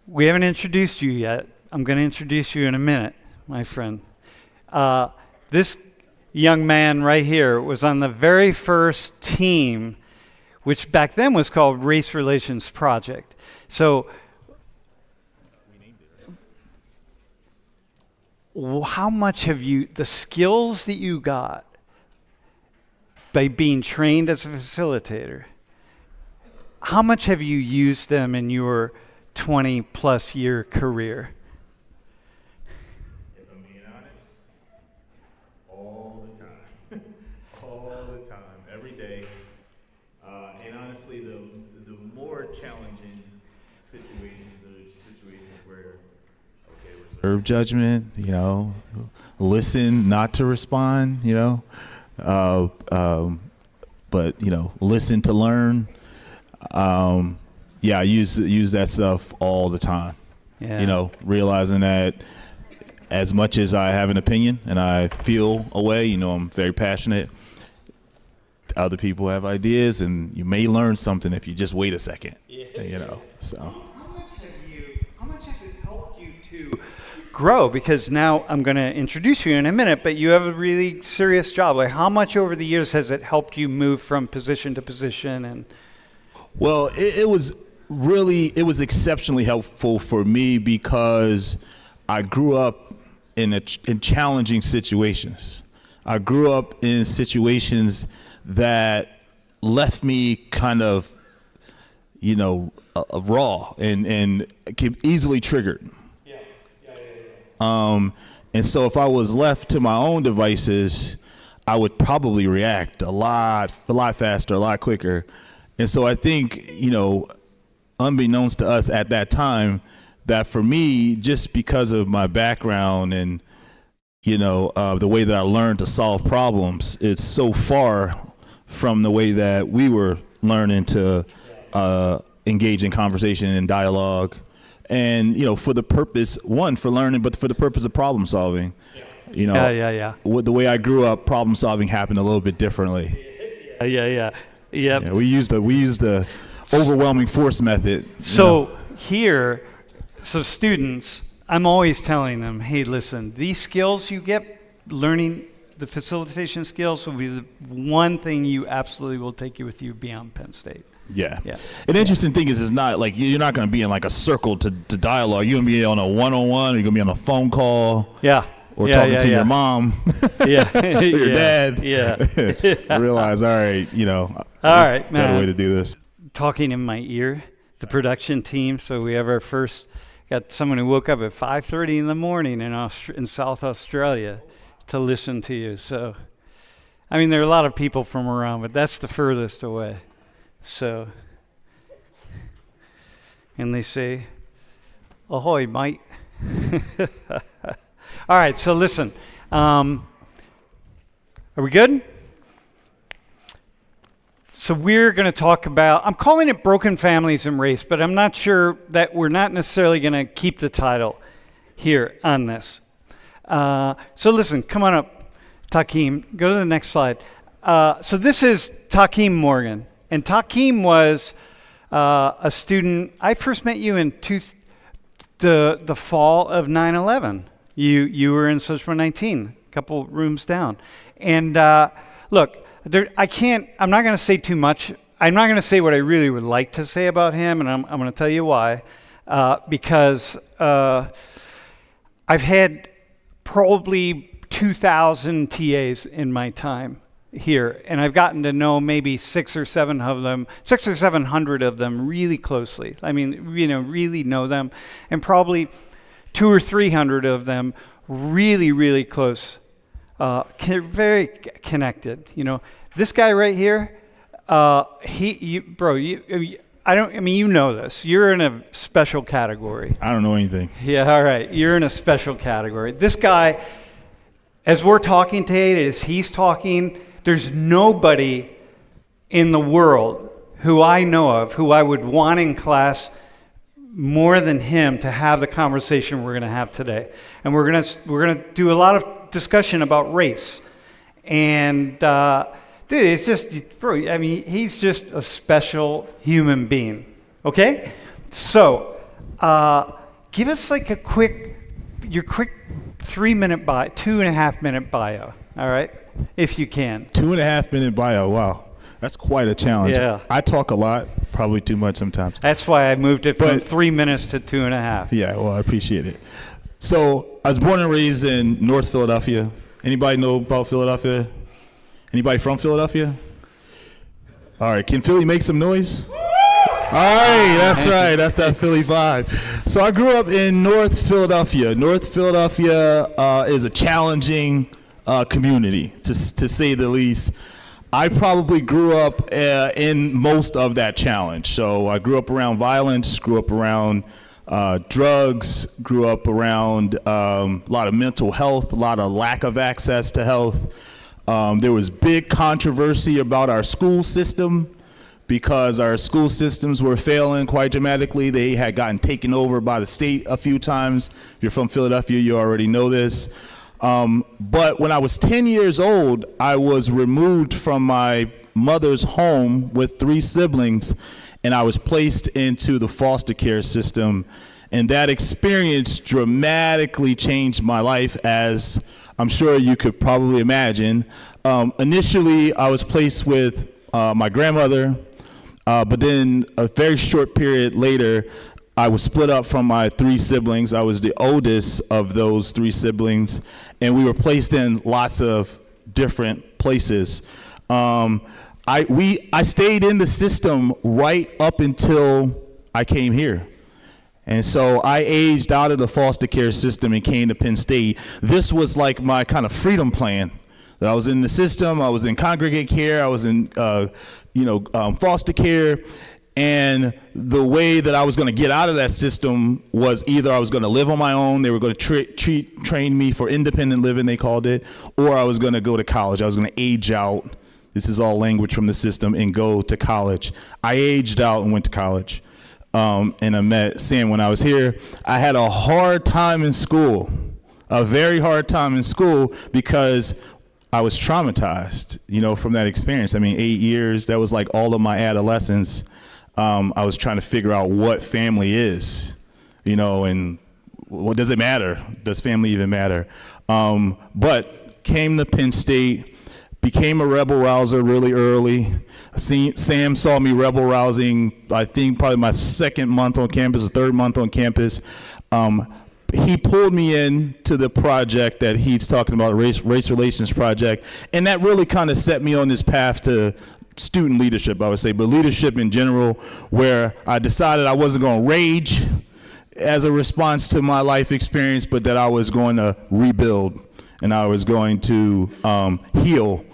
We haven't introduced you yet. I'm going to introduce you in a minute, my friend. This young man right here was on the very first team, which back then was called Race Relations Project. So, how much have you, the skills that you got by being trained as a facilitator, how much have you used them in your 20-plus year career? If I'm being honest, all the time. All the time, every day. And honestly, the more challenging situations are situations where, okay, reserve judgment, listen, not to respond, but, listen to learn. I use that stuff all the time. Yeah. Realizing that as much as I have an opinion and I feel a way, I'm very passionate. Other people have ideas, and you may learn something if you just wait a second. So. How much has it helped you to grow? Because now I'm going to introduce you in a minute, but you have a really serious job. Like, how much over the years has it helped you move from position to position? And well, it was exceptionally helpful for me because I grew up in challenging situations. I grew up in situations that left me kind of, raw and easily triggered. And so if I was left to my own devices, I would probably react a lot faster, a lot quicker. And so I think, unbeknownst to us at that time, that for me, just because of my background and, the way that I learned to solve problems, it's so far from the way that we were learning to engage in conversation and dialogue. And, for the purpose, for learning, but for the purpose of problem solving. With the way I grew up, problem solving happened a little bit differently. Yeah. We used the overwhelming force method. So students, I'm always telling them, hey, listen, these skills you get, learning the facilitation skills will be the one thing you absolutely will take you with you beyond Penn State. Yeah. An interesting thing is not like you're not going to be in like a circle to dialogue. You're going to be on a one-on-one, or you're going to be on a phone call. Yeah. Or talking to your mom. Or your dad. Yeah. Realize, all right, all right, man. Got a way to do this. Talking in my ear, the production team. So we have got someone who woke up at 5:30 in the morning in South Australia to listen to you. So, there are a lot of people from around, but that's the furthest away. So, and they say, ahoy, mate. All right, so listen. Are we good? So we're going to talk about, I'm calling it Broken Families and Race, but I'm not sure that we're not necessarily going to keep the title here on this. So listen, come on up, Takkeem. Go to the next slide. So this is Takkeem Morgan. And Takkeem was a student. I first met you in the fall of 9/11. You were in Social 19, a couple rooms down. And look, I'm not going to say too much. I'm not going to say what I really would like to say about him, and I'm going to tell you why. Because I've had probably 2,000 TAs in my time here, and I've gotten to know maybe 600 or 700 of them really closely. Really know them, and probably 200 or 300 of them really, really close, very connected. This guy right here, you know this. You're in a special category. I don't know anything. Yeah, all right. You're in a special category. This guy, as we're talking today, as he's talking, there's nobody in the world who I know of who I would want in class more than him to have the conversation we're going to have today. And we're going to do a lot of discussion about race. And dude, it's just, he's just a special human being. Okay? So, Give us like your quick 3-minute bio, 2.5-minute bio, all right, if you can. 2.5-minute bio, wow. That's quite a challenge. Yeah. I talk a lot, probably too much sometimes. That's why I moved it from 3 minutes to 2.5. Yeah, well, I appreciate it. So I was born and raised in North Philadelphia. Anybody know about Philadelphia? Anybody from Philadelphia? All right, can Philly make some noise? All right, that's right. That's that Philly vibe. So I grew up in North Philadelphia. North Philadelphia is a challenging community, to say the least. I probably grew up in most of that challenge. So I grew up around violence, grew up around drugs, grew up around a lot of mental health, a lot of lack of access to health. There was big controversy about our school system because our school systems were failing quite dramatically. They had gotten taken over by the state a few times. If you're from Philadelphia, you already know this. But when I was 10 years old, I was removed from my mother's home with 3 siblings, and I was placed into the foster care system. And that experience dramatically changed my life, as I'm sure you could probably imagine. Initially, I was placed with my grandmother, but then a very short period later, I was split up from my 3 siblings. I was the oldest of those 3 siblings, and we were placed in lots of different places. I stayed in the system right up until I came here. And so I aged out of the foster care system and came to Penn State. This was like my kind of freedom plan. That I was in the system, I was in congregate care, I was in foster care. And the way that I was going to get out of that system was either I was going to live on my own, they were going to train me for independent living, they called it, or I was going to go to college. I was going to age out. This is all language from the system, and go to college. I aged out and went to college. And I met Sam when I was here. I had a hard time in school, a very hard time in school, because I was traumatized, from that experience. I mean, 8 years, that was like all of my adolescence. I was trying to figure out what family is, and what does it matter? Does family even matter? But came to Penn State, became a rebel rouser really early. Sam saw me rebel rousing, I think probably my 2nd month on campus or 3rd month on campus. He pulled me in to the project that he's talking about, race relations project, and that really kind of set me on this path to student leadership, I would say, but leadership in general, where I decided I wasn't going to rage as a response to my life experience, but that I was going to rebuild, and I was going to heal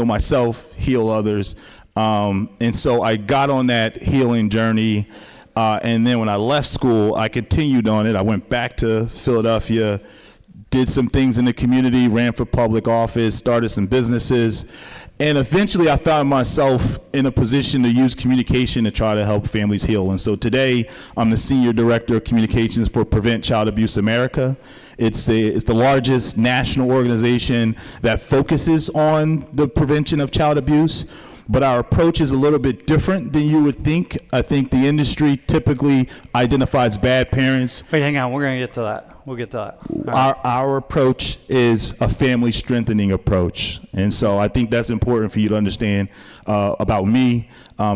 myself, heal others. And so I got on that healing journey. And then when I left school, I continued on it. I went back to Philadelphia, did some things in the community, ran for public office, started some businesses. And eventually I found myself in a position to use communication to try to help families heal. And so today I'm the Senior Director of Communications for Prevent Child Abuse America. It's the largest national organization that focuses on the prevention of child abuse. But our approach is a little bit different than you would think. I think the industry typically identifies bad parents. Wait, hang on. We're going to get to that. We'll get to that. Our approach is a family strengthening approach. And so I think that's important for you to understand about me,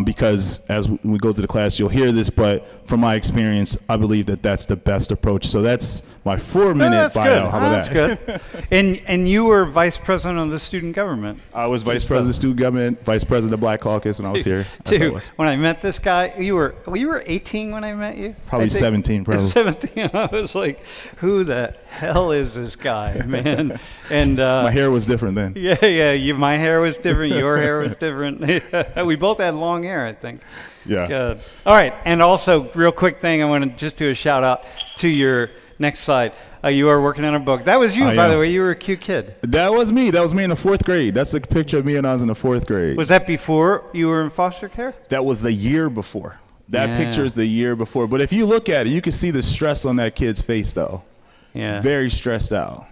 because as we go through the class, you'll hear this. But from my experience, I believe that that's the best approach. So that's my 4-minute bio. Good. How about that? That's good. And you were vice president of the student government. I was vice president of student government, vice president of Black Caucus when I was here. Dude, when I met this guy, you were 18 when I met you? Probably 17, probably. 17. I was like, who the hell is this guy, man? And my hair was different then. Yeah. My hair was different. Your hair was different. We both had long hair, I think. Yeah. Good. All right. And also, real quick thing, I want to just do a shout out to your next slide. You are working on a book. That was you, by the way. You were a cute kid. That was me. That was me in the 4th grade. That's a picture of me when I was in the 4th grade. Was that before you were in foster care? That was the year before. That picture is the year before. But if you look at it, you can see the stress on that kid's face, though. Yeah. Very stressed out.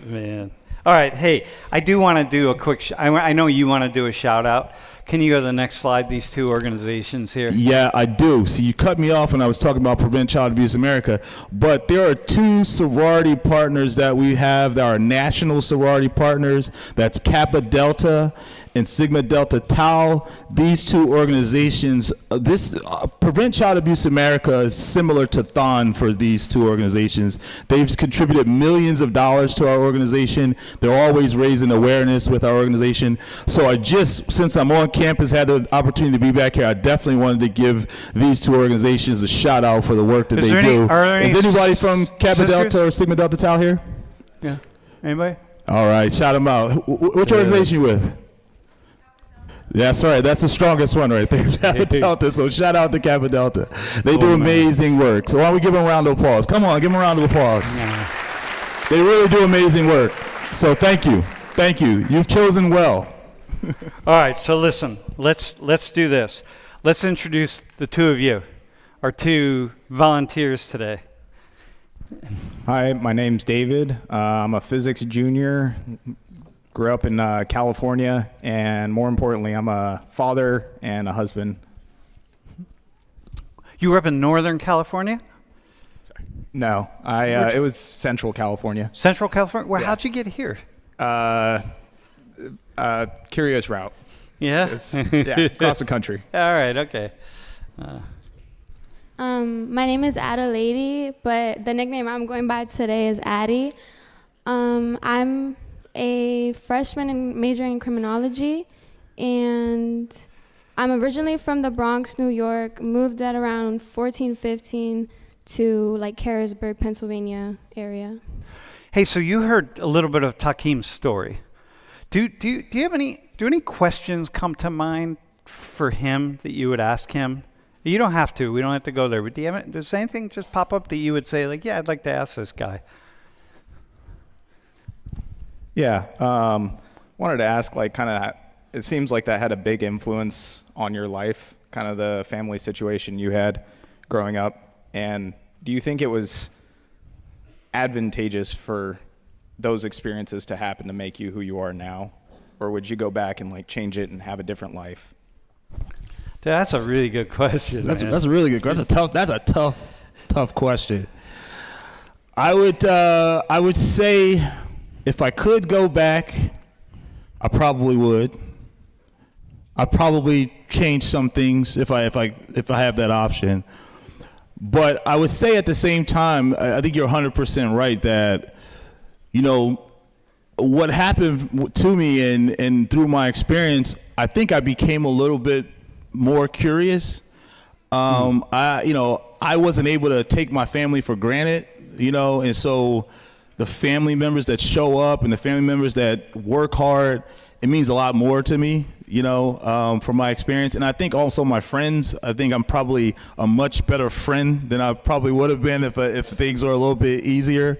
Man. All right, hey, I do want to do a quick, I know you want to do a shout out. Can you go to the next slide, these two organizations here? Yeah, I do. So you cut me off when I was talking about Prevent Child Abuse America, but there are two sorority partners that we have that are national sorority partners. That's Kappa Delta and Sigma Delta Tau. These two organizations, Prevent Child Abuse America is similar to Thon for these two organizations. They've contributed millions of dollars to our organization. They're always raising awareness with our organization. So since I'm on campus, had the opportunity to be back here, I definitely wanted to give these two organizations a shout out for the work that they do. Is anybody from Kappa Delta or Sigma Delta Tau here? Yeah. Anybody? All right, shout them out. Which organization you with? Yeah, that's right. That's the strongest one right there, Kappa Delta. So shout out to Kappa Delta. They do amazing work. So why don't we give them a round of applause? Come on, give them a round of applause. Yeah. They really do amazing work. So thank you. Thank you. You've chosen well. All right, so listen, let's do this. Let's introduce the two of you, our two volunteers today. Hi, my name's David. I'm a physics junior. Grew up in California, and more importantly, I'm a father and a husband. You grew up in Northern California? No, it was Central California. Central California? Well, Yeah. how'd you get here? Curious route. Yeah? Yeah, across the country. All right, okay. My name is Adelaide, but the nickname I'm going by today is Addie. I'm a freshman and majoring in criminology, and I'm originally from the Bronx, New York, moved at around 14, 15 to like Harrisburg, Pennsylvania area. Hey, so you heard a little bit of Takkeem's story. Do you have any questions come to mind for him that you would ask him? You don't have to. We don't have to go there. But does anything just pop up that you would say, like, yeah, I'd like to ask this guy? Yeah, wanted to ask, like, kind of, it seems like that had a big influence on your life, kind of the family situation you had growing up. And do you think it was advantageous for those experiences to happen to make you who you are now? Or would you go back and, like, change it and have a different life? Dude, that's a really good question. That's a really good question. That's a tough question. I would say, if I could go back, I probably would. I'd probably change some things if I have that option. But I would say at the same time, I think you're 100% right that, you know, what happened to me and through my experience, I think I became a little bit more curious. I wasn't able to take my family for granted, you know, and so the family members that show up and the family members that work hard, it means a lot more to me, you know, from my experience. And I think also my friends, I think I'm probably a much better friend than I probably would have been if things were a little bit easier.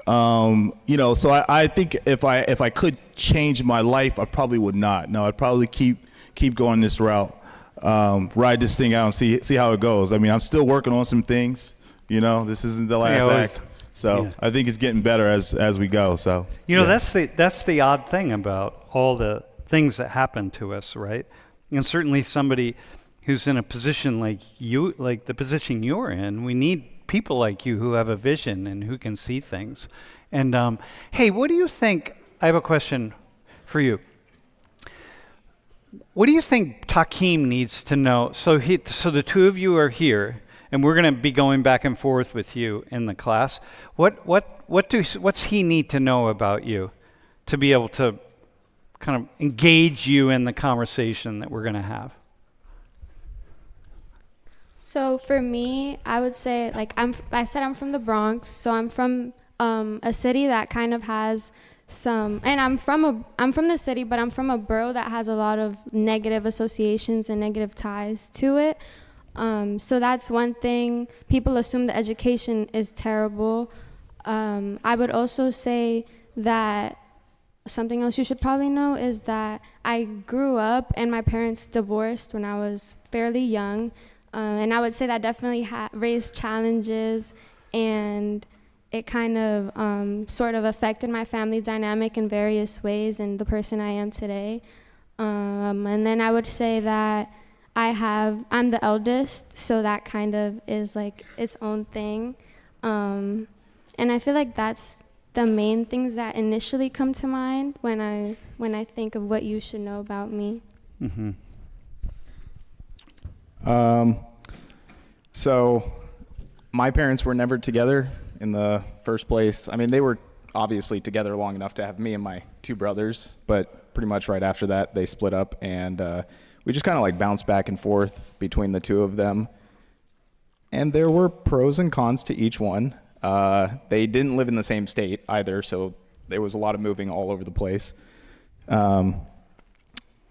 You know, so I think if I could change my life, I probably would not. No, I'd probably keep going this route, ride this thing out and see how it goes. I mean, I'm still working on some things, you know, this isn't the last act. So yeah. I think it's getting better as we go. So you know, that's the odd thing about all the things that happen to us, right? And certainly somebody who's in a position like you, like the position you're in, we need people like you who have a vision and who can see things. And hey, what do you think? I have a question for you. What do you think Takkeem needs to know? So the two of you are here, and we're going to be going back and forth with you in the class. What's he need to know about you to be able to kind of engage you in the conversation that we're going to have? So for me, I would say, like, I said I'm from the Bronx, so I'm from a city that kind of has some, and I'm from the city, but I'm from a borough that has a lot of negative associations and negative ties to it. So that's one thing. People assume that education is terrible. I would also say that something else you should probably know is that I grew up and my parents divorced when I was fairly young. And I would say that definitely raised challenges, and it kind of sort of affected my family dynamic in various ways and the person I am today. And then I would say that I'm the eldest, so that kind of is like its own thing. And I feel like that's the main things that initially come to mind when I think of what you should know about me. Mm-hmm. So my parents were never together in the first place. I mean, they were obviously together long enough to have me and my two brothers, but pretty much right after that, they split up, and we just kind of like bounced back and forth between the two of them. And there were pros and cons to each one. They didn't live in the same state either, so there was a lot of moving all over the place.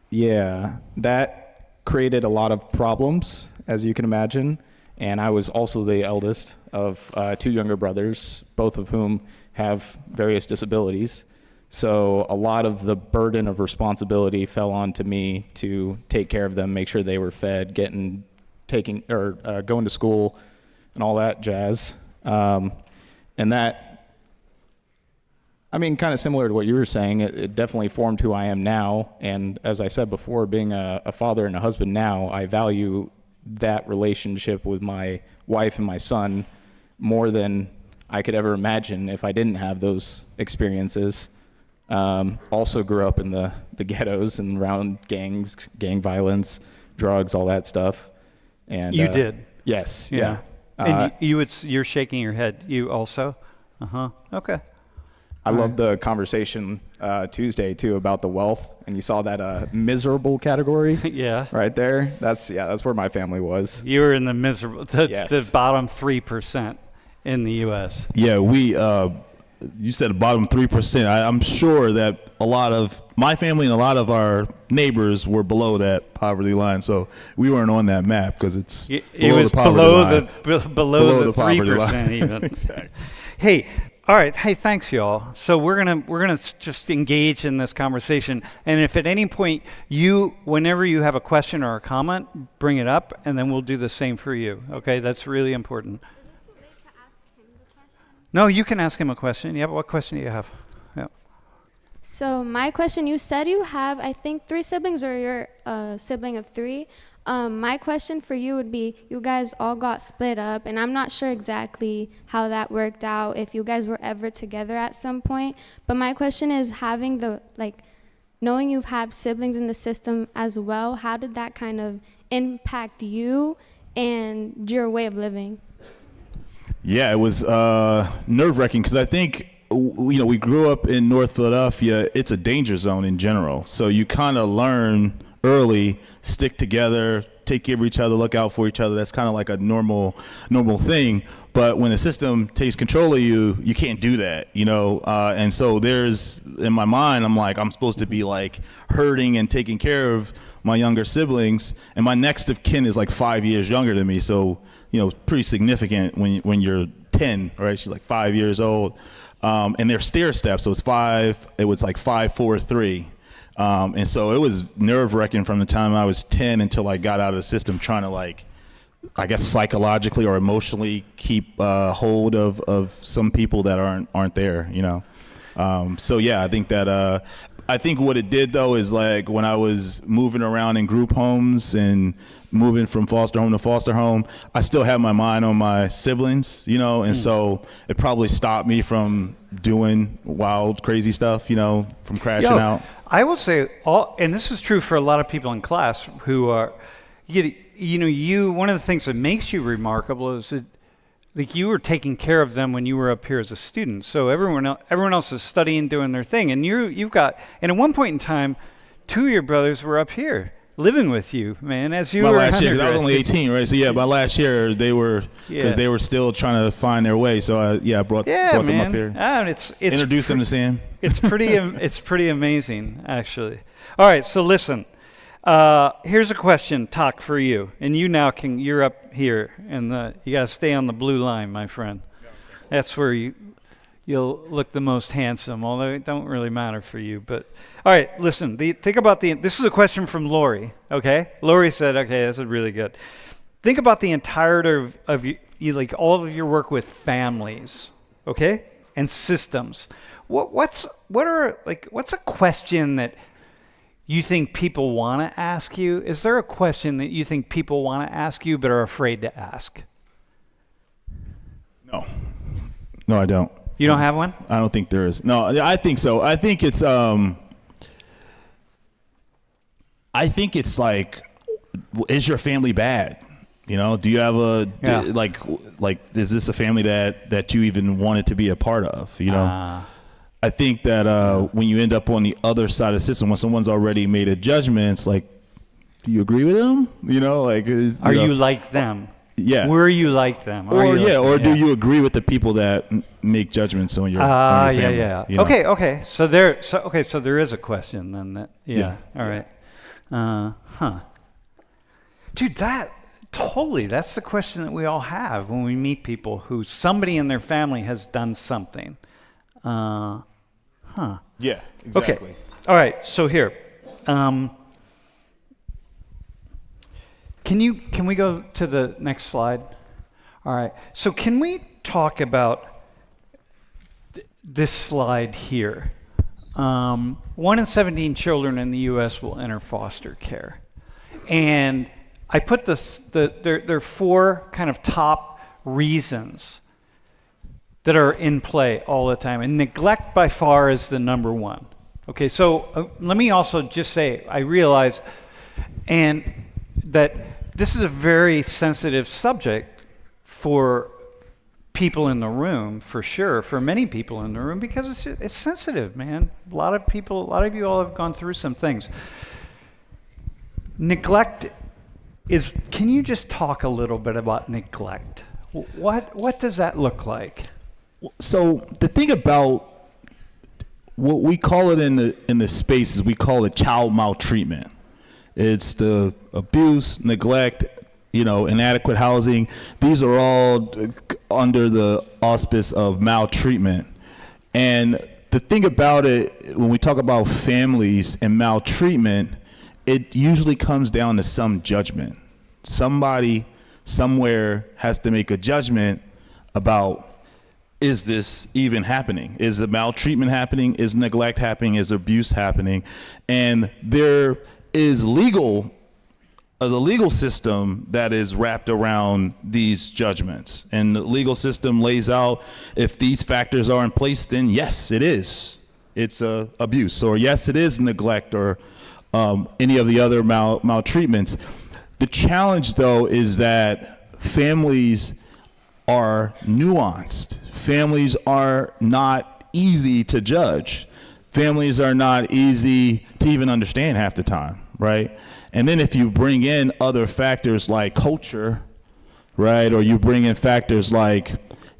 Yeah, that created a lot of problems, as you can imagine. And I was also the eldest of two younger brothers, both of whom have various disabilities. So a lot of the burden of responsibility fell onto me to take care of them, make sure they were fed, going to school, and all that jazz. And that, I mean, kind of similar to what you were saying, it definitely formed who I am now. And as I said before, being a father and a husband now, I value that relationship with my wife and my son more than I could ever imagine if I didn't have those experiences. Also grew up in the ghettos and around gangs, gang violence, drugs, all that stuff. And You did? Yes. Yeah. And you're shaking your head. You also? Uh-huh. Okay. I love the conversation Tuesday too about the wealth, and you saw that miserable category. Yeah. Right there. That's where my family was. You were in the miserable, Yes. the bottom 3% in the U.S. Yeah, you said the bottom 3%. I'm sure that a lot of my family and a lot of our neighbors were below that poverty line. So we weren't on that map because it's It below was the poverty line. below the poverty 3% line. even. Exactly. Hey, all right. Hey, thanks, y'all. So we're gonna just engage in this conversation, and if at any point whenever you have a question or a comment, bring it up, and then we'll do the same for you. Okay, that's really important. No, you can ask him a question. Yeah, but what question do you have? Yeah. So my question, you said you have, I think, 3 siblings, or you're a sibling of 3. My question for you would be, you guys all got split up, and I'm not sure exactly how that worked out, if you guys were ever together at some point. But my question is, knowing you've had siblings in the system as well, how did that kind of impact you and your way of living? Yeah, it was nerve-wracking because I think, we grew up in North Philadelphia. It's a danger zone in general. So you kind of learn early, stick together, take care of each other, look out for each other. That's kind of like a normal thing. But when the system takes control of you, you can't do that, and so in my mind, I'm supposed to be like hurting and taking care of my younger siblings, and my next of kin is like 5 years younger than me. So, pretty significant when you're 10, right? She's like 5 years old. And they're stair steps. So it was like 5, 4, 3. And so it was nerve-wracking from the time I was 10 until I got out of the system, trying to I guess psychologically or emotionally keep hold of some people that aren't there, So yeah, I think that I think what it did though is when I was moving around in group homes and moving from foster home to foster home, I still had my mind on my siblings, and so it probably stopped me from doing wild, crazy stuff, from crashing out. I will say, and this is true for a lot of people in class who are, one of the things that makes you remarkable is that you were taking care of them when you were up here as a student. So everyone else is studying, doing their thing, and and at one point in time, 2 of your brothers were up here living with you, man, as you my were last year, 'cause I was undergrad. only 18, right? So yeah, my last year they were, because they were still trying to find their way. So I brought them up here. It's Introduced them to Sam. It's pretty amazing, actually. All right, so listen. Here's a question, Talk, for you, and you're up here, and you got to stay on the blue line, my friend. That's where you'll look the most handsome, although it don't really matter for you. But all right, listen. Think about this is a question from Lori. Okay, Lori said, "Okay, this is really good." Think about the entirety of you, like all of your work with families. okay, and systems. What's a question that you think people want to ask you? Is there a question that you think people want to ask you but are afraid to ask? No, I don't. You don't have one? I don't think there is. No, I think so. I think it's like, is your family bad? You know, do you have like is this a family that you even wanted to be a part of? You know, I think that when you end up on the other side of the system, when someone's already made a judgment, it's like, do you agree with them? You know, like, are you like them? Yeah. Were you like them? Do you agree with the people that make judgments on your family? Yeah. You know? Okay. So there is a question then. All right. Dude, that's the question that we all have when we meet people who somebody in their family has done something. Yeah, exactly. Okay. All right. So here, Can we go to the next slide? All right. So can we talk about this slide here? 1 in 17 children in the U.S. will enter foster care, and I put there are 4 kind of top reasons that are in play all the time, and neglect by far is the number one. Okay. So let me also just say I realize that this is a very sensitive subject for people in the room, for sure, for many people in the room, because it's sensitive, man. A lot of you all have gone through some things. Neglect can you just talk a little bit about neglect? What does that look like? So the thing about what we call it in the space is we call it child maltreatment. It's the abuse, neglect, inadequate housing. These are all under the auspice of maltreatment. And the thing about it, when we talk about families and maltreatment, it usually comes down to some judgment. Somebody somewhere has to make a judgment about, is this even happening? Is the maltreatment happening? Is neglect happening? Is abuse happening? And there is a legal system that is wrapped around these judgments, and the legal system lays out, if these factors are in place, then yes, it is. It's abuse, or yes, it is neglect, or any of the other maltreatments. The challenge, though, is that families are nuanced. Families are not easy to judge. Families are not easy to even understand half the time, right? And then if you bring in other factors like culture, right, or you bring in factors like,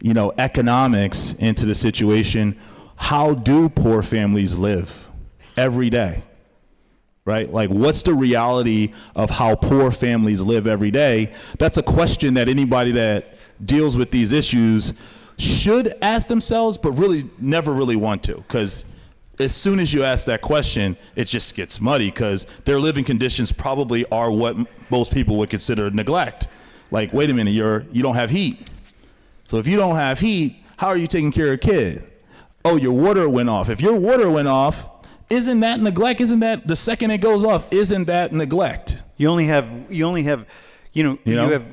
economics into the situation, how do poor families live every day, right? Like, what's the reality of how poor families live every day? That's a question that anybody that deals with these issues should ask themselves, but really never really want to, because as soon as you ask that question, it just gets muddy, because their living conditions probably are what most people would consider neglect. Like, wait a minute, you don't have heat. So if you don't have heat, how are you taking care of a kid? Oh, your water went off. If your water went off, isn't that neglect? Isn't that the second it goes off? Isn't that neglect? You have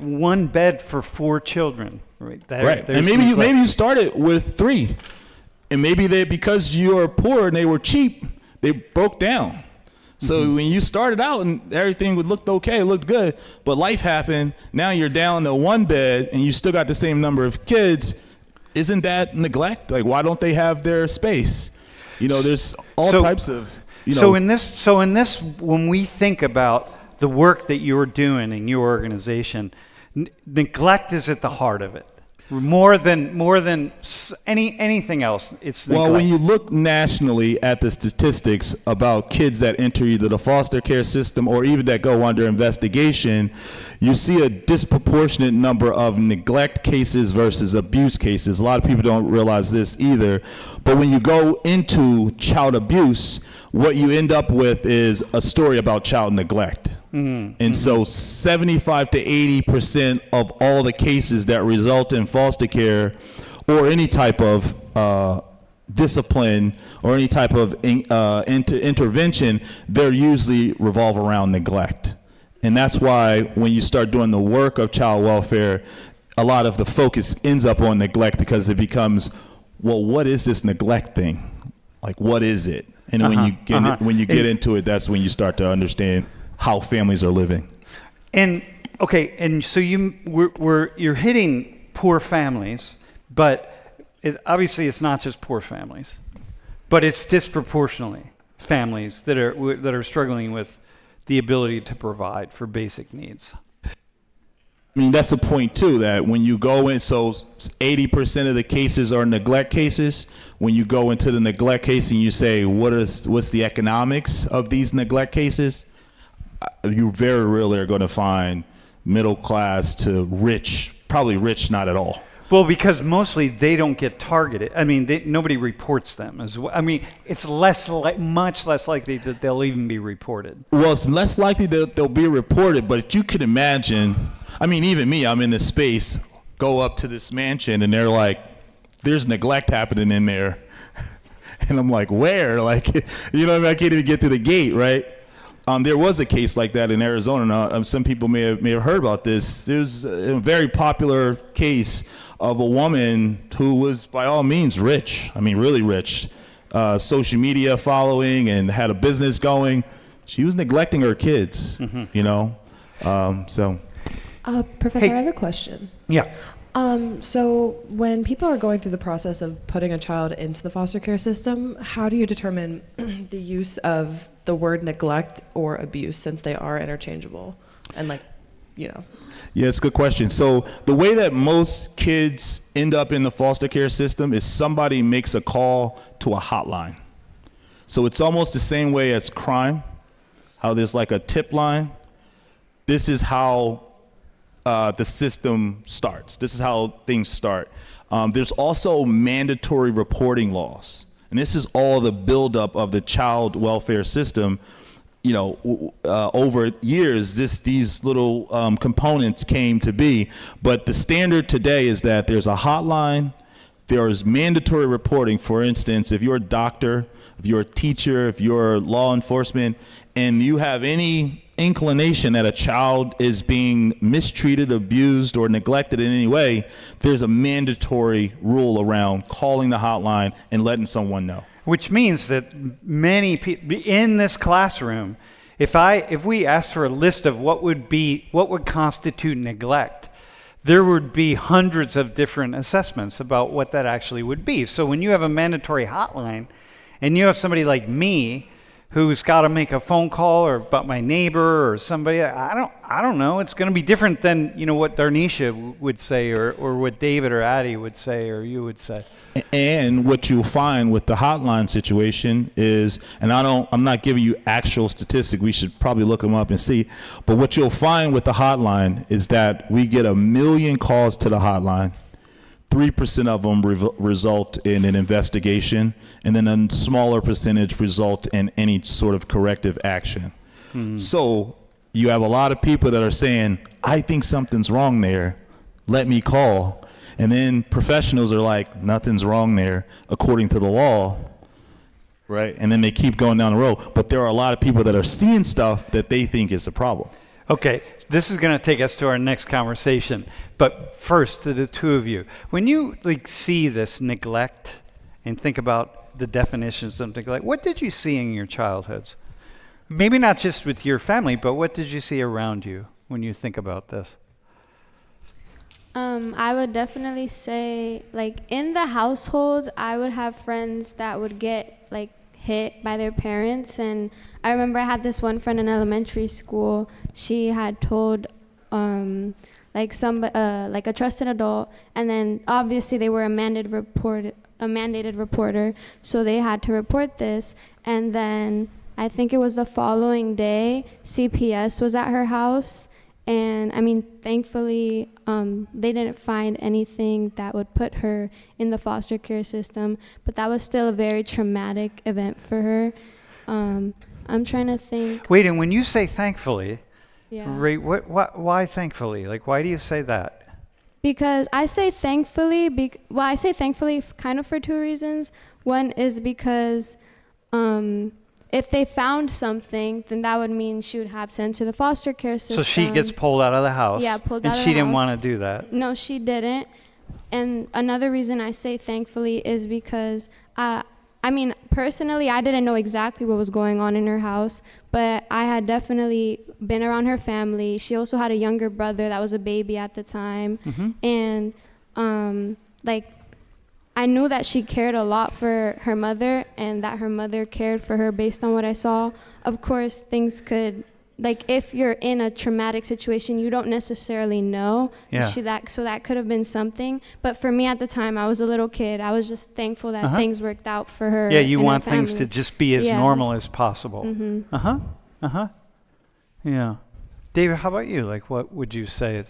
1 bed for 4 children, right? Right. And maybe you started with 3. And maybe because you are poor and they were cheap, they broke down. So when you started out and everything looked okay, it looked good, but life happened, now you're down to 1 bed and you still got the same number of kids, isn't that neglect? Like, why don't they have their space? There's all types of, So in this, when we think about the work that you're doing in your organization, neglect is at the heart of it. More than anything else, it's neglect. Well, when you look nationally at the statistics about kids that enter either the foster care system or even that go under investigation, you see a disproportionate number of neglect cases versus abuse cases. A lot of people don't realize this either. But when you go into child abuse, what you end up with is a story about child neglect. And so 75 to 80% of all the cases that result in foster care or any type of discipline or any type of intervention, they're usually revolve around neglect. And that's why when you start doing the work of child welfare, a lot of the focus ends up on neglect, because it becomes, well, what is this neglect thing? Like, what is it? And when you get into it, that's when you start to understand how families are living. And okay, and so you're hitting poor families, but obviously it's not just poor families, but it's disproportionately families that are struggling with the ability to provide for basic needs. I mean, that's the point too, that when you go in, so 80% of the cases are neglect cases. When you go into the neglect case and you say, what's the economics of these neglect cases, you very rarely are going to find middle class to rich, probably rich not at all. Well, because mostly they don't get targeted. I mean, nobody reports them as well. I mean, it's much less likely that they'll even be reported. Well, it's less likely that they'll be reported, but you can imagine, I mean, even me, I'm in this space, go up to this mansion, and they're like, there's neglect happening in there. And I'm like, where? Like, you know what I mean? I can't even get to the gate, right? There was a case like that in Arizona. Some people may have heard about this. There's a very popular case of a woman who was, by all means, rich. I mean, really rich. Social media following and had a business going. She was neglecting her kids, you know? So. Professor, I have a question. Yeah. So when people are going through the process of putting a child into the foster care system, how do you determine the use of the word neglect or abuse, since they are interchangeable? And like, you know. Yeah, it's a good question. So the way that most kids end up in the foster care system is somebody makes a call to a hotline. So it's almost the same way as crime, how there's like a tip line. This is how the system starts. This is how things start. There's also mandatory reporting laws. And this is all the buildup of the child welfare system. You know, over years, these little components came to be. But the standard today is that there's a hotline. There is mandatory reporting. For instance, if you're a doctor, if you're a teacher, if you're law enforcement, and you have any inclination that a child is being mistreated, abused, or neglected in any way, there's a mandatory rule around calling the hotline and letting someone know. Which means that many people in this classroom, if we asked for a list of what would constitute neglect, there would be hundreds of different assessments about what that actually would be. So when you have a mandatory hotline, and you have somebody like me who's got to make a phone call, or about my neighbor or somebody, I don't know. It's going to be different than, you know, what Darnisha would say, or what David or Addie would say, or you would say. And what you'll find with the hotline situation is, and I'm not giving you actual statistics, we should probably look them up and see, but what you'll find with the hotline is that we get 1 million calls to the hotline. 3% of them result in an investigation, and then a smaller percentage result in any sort of corrective action. So you have a lot of people that are saying, I think something's wrong there, let me call. And then professionals are like, nothing's wrong there, according to the law, right? And then they keep going down the road. But there are a lot of people that are seeing stuff that they think is a problem. Okay, this is going to take us to our next conversation. But first, to the two of you, when you see this neglect and think about the definitions of neglect, what did you see in your childhoods? Maybe not just with your family, but what did you see around you when you think about this? I would definitely say, in the households, I would have friends that would get, hit by their parents. And I remember I had this one friend in elementary school. She had told, a trusted adult, and then obviously they were a mandated reporter, so they had to report this. And then I think it was the following day, CPS was at her house. And I mean, thankfully, they didn't find anything that would put her in the foster care system, but that was still a very traumatic event for her. I'm trying to think. Wait, and when you say thankfully, Yeah. Ray, why thankfully? Why do you say that? Because I say thankfully, I say thankfully kind of for two reasons. One is because if they found something, then that would mean she would have to enter the foster care system. So she gets pulled out of the house. Yeah, pulled out of the house. And she didn't want to do that. No, she didn't. And another reason I say thankfully is because, I mean, personally, I didn't know exactly what was going on in her house, but I had definitely been around her family. She also had a younger brother that was a baby at the time. And, like, I knew that she cared a lot for her mother and that her mother cared for her based on what I saw. Of course, things could, like, if you're in a traumatic situation, you don't necessarily know. Yeah. So that could have been something. But for me at the time, I was a little kid. I was just thankful that things worked out for her. Yeah, you and her want things to family. just be as normal as possible. Yeah. David, how about you? Like, what would you say?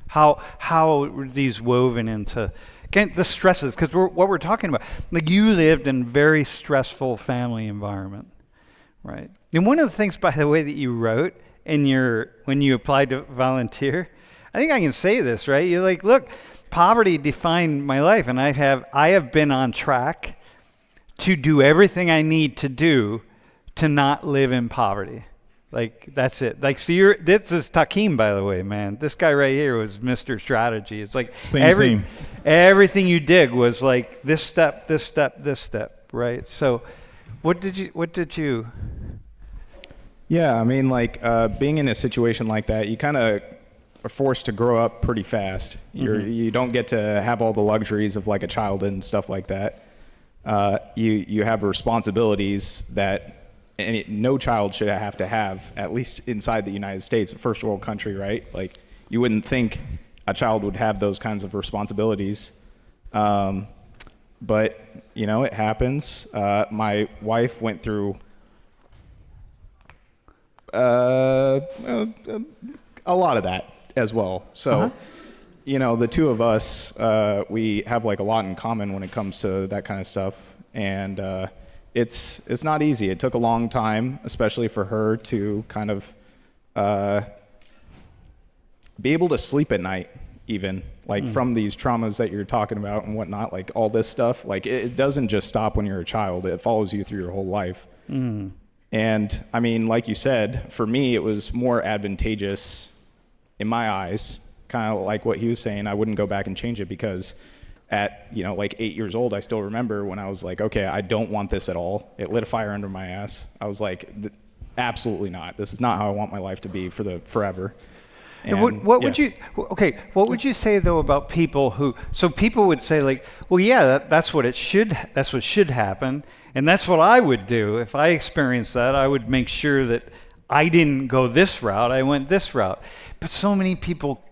How are these woven into the stresses? Because what we're talking about, like, you lived in a very stressful family environment, right? And one of the things, by the way, that you wrote when you applied to volunteer, I think I can say this, right? You're like, look, poverty defined my life, and I have been on track to do everything I need to do to not live in poverty. Like, that's it. Like, so this is Takkeem, by the way, man. This guy right here was Mr. Strategy. It's like everything you did was like this step, this step, this step, right? So what did you? Yeah, I mean, like, being in a situation like that, you kind of are forced to grow up pretty fast. You don't get to have all the luxuries of like a child and stuff like that. You have responsibilities that no child should have to have, at least inside the United States, a first world country, right? Like, you wouldn't think a child would have those kinds of responsibilities. But, you know, it happens. My wife went through a lot of that as well. So, you know, the two of us, we have like a lot in common when it comes to that kind of stuff. And it's not easy. It took a long time, especially for her, to kind of be able to sleep at night, even like from these traumas that you're talking about and whatnot, like all this stuff. Like, it doesn't just stop when you're a child. It follows you through your whole life. And I mean, like you said, for me, it was more advantageous in my eyes, kind of like what he was saying. I wouldn't go back and change it because at, you know, like 8 years old, I still remember when I was like, okay, I don't want this at all. It lit a fire under my ass. I was like, absolutely not. This is not how I want my life to be forever. And what would you say though about people so people would say like, well, yeah, that's what should happen. And that's what I would do. If I experienced that, I would make sure that I didn't go this route, I went this route. But so many people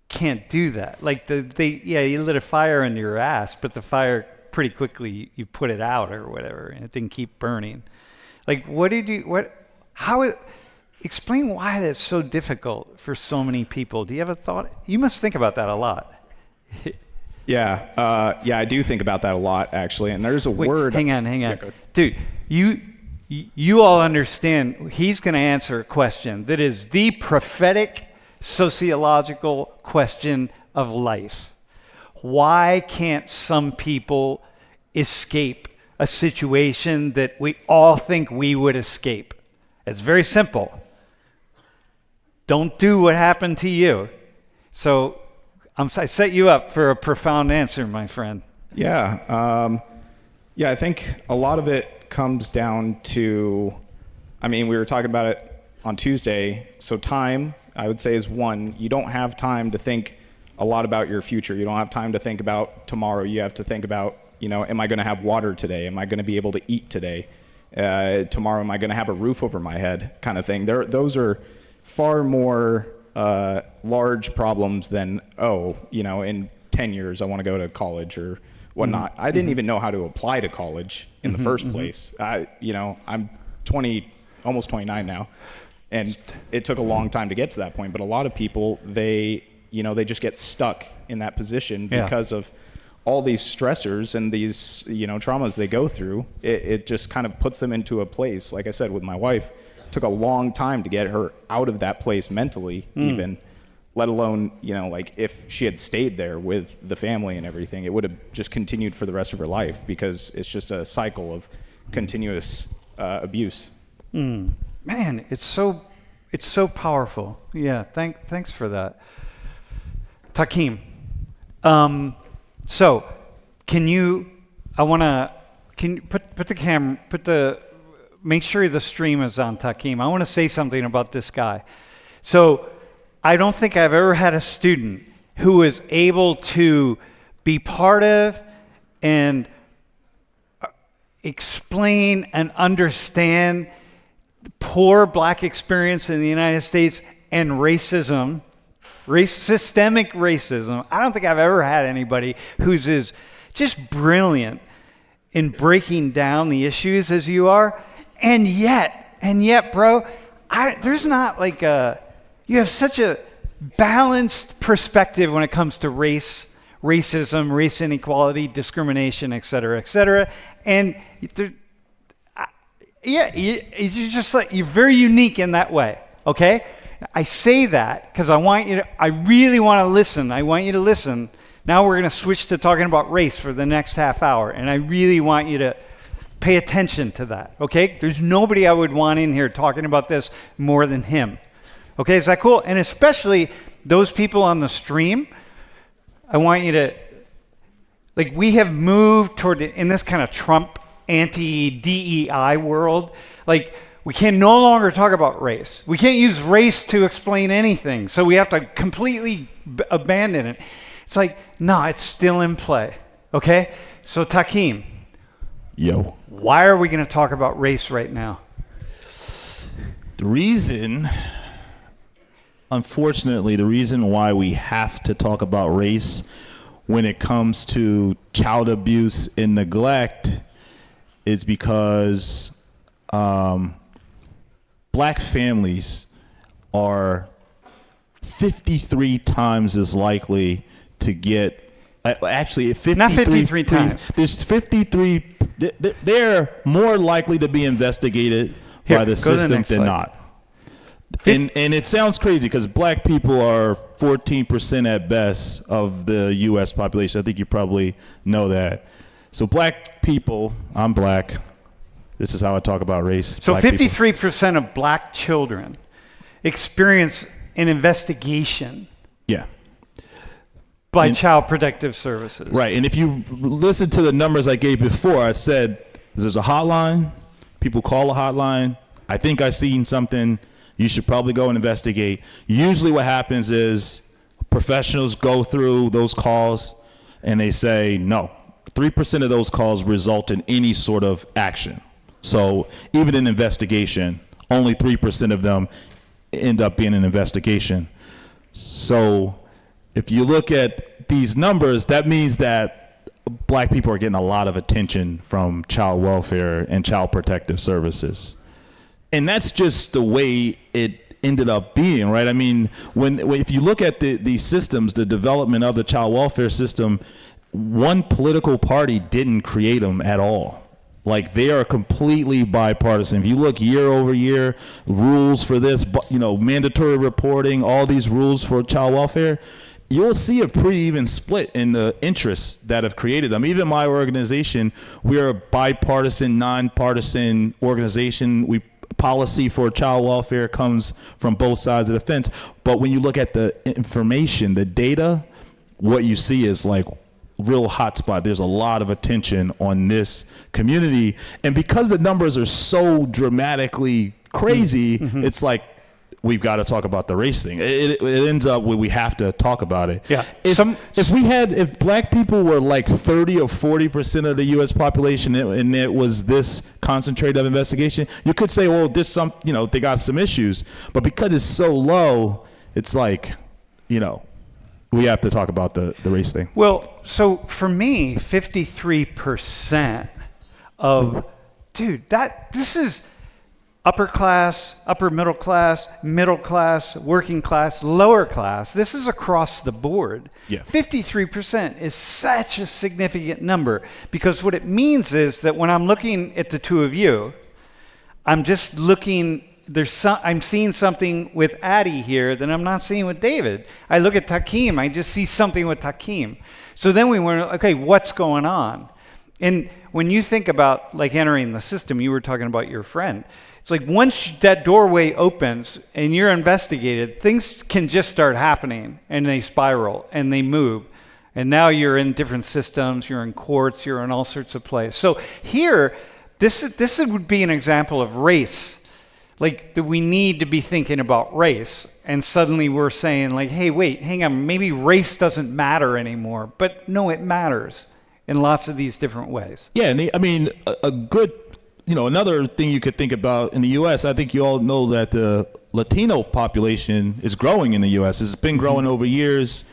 can't do that. Like, you lit a fire under your ass, but the fire pretty quickly, you put it out or whatever, and it didn't keep burning. Like, explain why that's so difficult for so many people. Do you have a thought? You must think about that a lot. Yeah, I do think about that a lot, actually. And there's a word. Hang on. Yeah, dude, you all understand he's going to answer a question that is the prophetic sociological question of life. Why can't some people escape a situation that we all think we would escape? It's very simple. Don't do what happened to you. So I set you up for a profound answer, my friend. Yeah. I think a lot of it comes down to, I mean, we were talking about it on Tuesday. So time, I would say, is one. You don't have time to think a lot about your future. You don't have time to think about tomorrow. You have to think about, you know, am I going to have water today? Am I going to be able to eat today? Tomorrow, am I going to have a roof over my head, kind of thing. Those are far more large problems than, in 10 years I want to go to college or whatnot. I didn't even know how to apply to college in the first place. I'm 20, almost 29 now, and it took a long time to get to that point. But a lot of people, they just get stuck in that position because of all these stressors and these, traumas they go through. It just kind of puts them into a place. Like I said, with my wife, it took a long time to get her out of that place mentally, even. let alone, like if she had stayed there with the family and everything, it would have just continued for the rest of her life because it's just a cycle of continuous abuse. Man, it's so powerful. Yeah, thanks for that. Takkeem, so can you put the camera, make sure the stream is on, Takkeem. I want to say something about this guy. So I don't think I've ever had a student who was able to be part of and explain and understand poor black experience in the United States and racism, systemic racism. I don't think I've ever had anybody who's as just brilliant in breaking down the issues as you are. And yet, bro, there's not like you have such a balanced perspective when it comes to racism, race inequality, discrimination, et cetera, and you're just like, you're very unique in that way, okay? I say that because I really want to listen. I want you to listen. Now we're going to switch to talking about race for the next half hour, and I really want you to pay attention to that, okay? There's nobody I would want in here talking about this more than him. Okay, is that cool? And especially those people on the stream, I want you to, like, we have moved toward, in this kind of Trump anti-DEI world, like, we can no longer talk about race. We can't use race to explain anything, so we have to completely abandon it. It's like, no, it's still in play, okay? So Takkeem. Yo. Why are we going to talk about race right now? The reason why we have to talk about race when it comes to child abuse and neglect is because black families are 53 times as likely to get, actually 53, not 53 times. There's 53, they're more likely to be investigated by the system than not. And it sounds crazy because black people are 14% at best of the U.S. population. I think you probably know that. So black people, I'm black. This is how I talk about race. So 53% of black children experience an investigation. Yeah. By Child Protective Services. Right. And if you listen to the numbers I gave before, I said there's a hotline. People call a hotline. I think I've seen something. You should probably go and investigate. Usually what happens is professionals go through those calls and they say no. 3% of those calls result in any sort of action. So even an investigation, only 3% of them end up being an investigation. So if you look at these numbers, that means that black people are getting a lot of attention from child welfare and child protective services. And that's just the way it ended up being, right? I mean, if you look at these systems, the development of the child welfare system, one political party didn't create them at all. Like, they are completely bipartisan. If you look year over year, rules for this, mandatory reporting, all these rules for child welfare, you'll see a pretty even split in the interests that have created them. Even my organization, we're a bipartisan, nonpartisan organization. Policy for child welfare comes from both sides of the fence. But when you look at the information, the data, what you see is like real hotspot. There's a lot of attention on this community. And because the numbers are so dramatically crazy, it's like, we've got to talk about the race thing. It ends up where we have to talk about it. Yeah. If black people were like 30 or 40% of the U.S. population and it was this concentrated of investigation, you could say, well, they got some issues. But because it's so low, it's like, we have to talk about the race thing. Well, so for me, 53% of, this is upper class, upper middle class, working class, lower class. This is across the board. Yeah. 53% is such a significant number because what it means is that when I'm looking at the two of you, I'm just looking I'm seeing something with Addie here that I'm not seeing with David. I look at Takkeem, I just see something with Takkeem. So then we went, okay, what's going on? And when you think about like entering the system, you were talking about your friend. It's like once that doorway opens and you're investigated, things can just start happening and they spiral and they move. And now you're in different systems, you're in courts, you're in all sorts of places. So here, this would be an example of race. Like that we need to be thinking about race. And suddenly we're saying like, hey, wait, hang on, maybe race doesn't matter anymore. But no, it matters in lots of these different ways. Yeah, and I mean, a good, another thing you could think about in the U.S., I think you all know that the Latino population is growing in the U.S. It's been growing over years.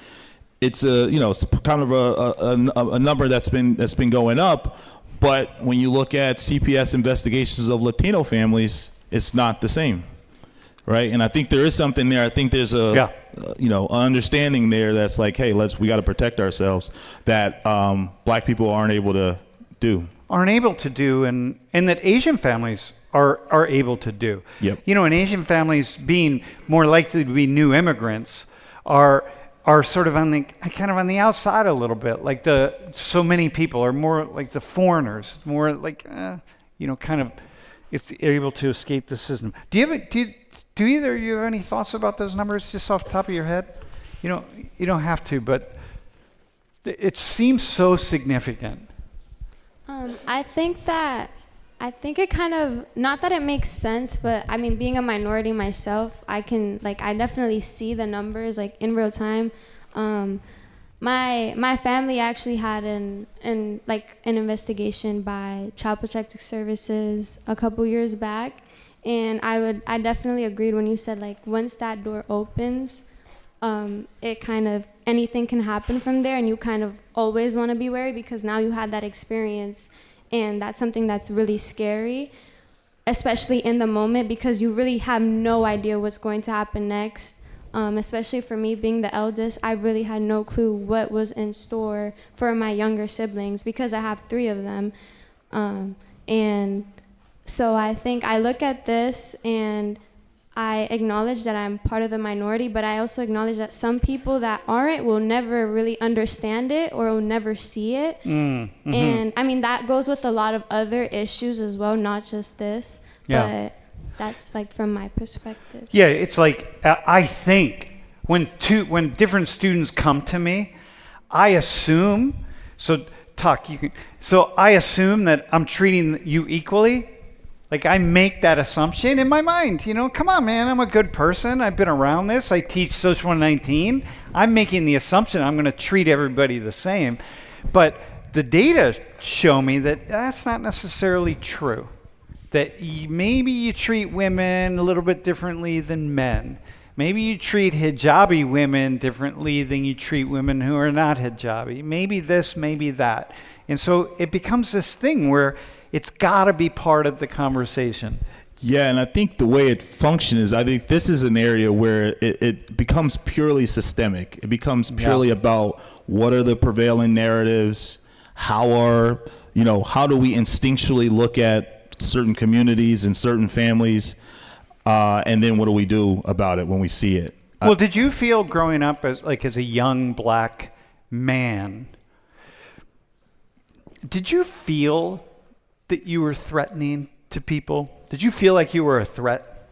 It's it's kind of a number that's been going up. But when you look at CPS investigations of Latino families, it's not the same, right? And I think there is something there. I think there's an understanding there that's like, hey, we got to protect ourselves that black people aren't able to do. And that Asian families are able to do. Yep. And Asian families being more likely to be new immigrants are sort of on the outside a little bit. Like so many people are more like the foreigners, more like kind of it's able to escape the system. Do either of you have any thoughts about those numbers just off the top of your head? You don't have to, but it seems so significant. I think it kind of, not that it makes sense, but I mean, being a minority myself, I definitely see the numbers like in real time. My family actually had an investigation by Child Protective Services a couple years back, and I definitely agreed when you said like once that door opens, it kind of anything can happen from there, and you kind of always want to be wary because now you had that experience. And that's something that's really scary, especially in the moment, because you really have no idea what's going to happen next. Especially for me, being the eldest, I really had no clue what was in store for my younger siblings because I have 3 of them. And so I think I look at this and I acknowledge that I'm part of the minority, but I also acknowledge that some people that aren't will never really understand it or will never see it. Mm-hmm. And I mean, that goes with a lot of other issues as well, not just this, but that's like from my perspective. Yeah, it's like, I think when different students come to me, I assume, I assume that I'm treating you equally. Like I make that assumption in my mind, come on, man, I'm a good person. I've been around this. I teach Social 119. I'm making the assumption I'm going to treat everybody the same. But the data show me that that's not necessarily true. That maybe you treat women a little bit differently than men. Maybe you treat hijabi women differently than you treat women who are not hijabi. Maybe this, maybe that. And so it becomes this thing where it's got to be part of the conversation. Yeah, and I think the way it functions is I think this is an area where it becomes purely systemic. It becomes purely about what are the prevailing narratives, how do we instinctually look at certain communities and certain families, and then what do we do about it when we see it? Well, did you feel growing up as a young black man, did you feel that you were threatening to people? Did you feel like you were a threat?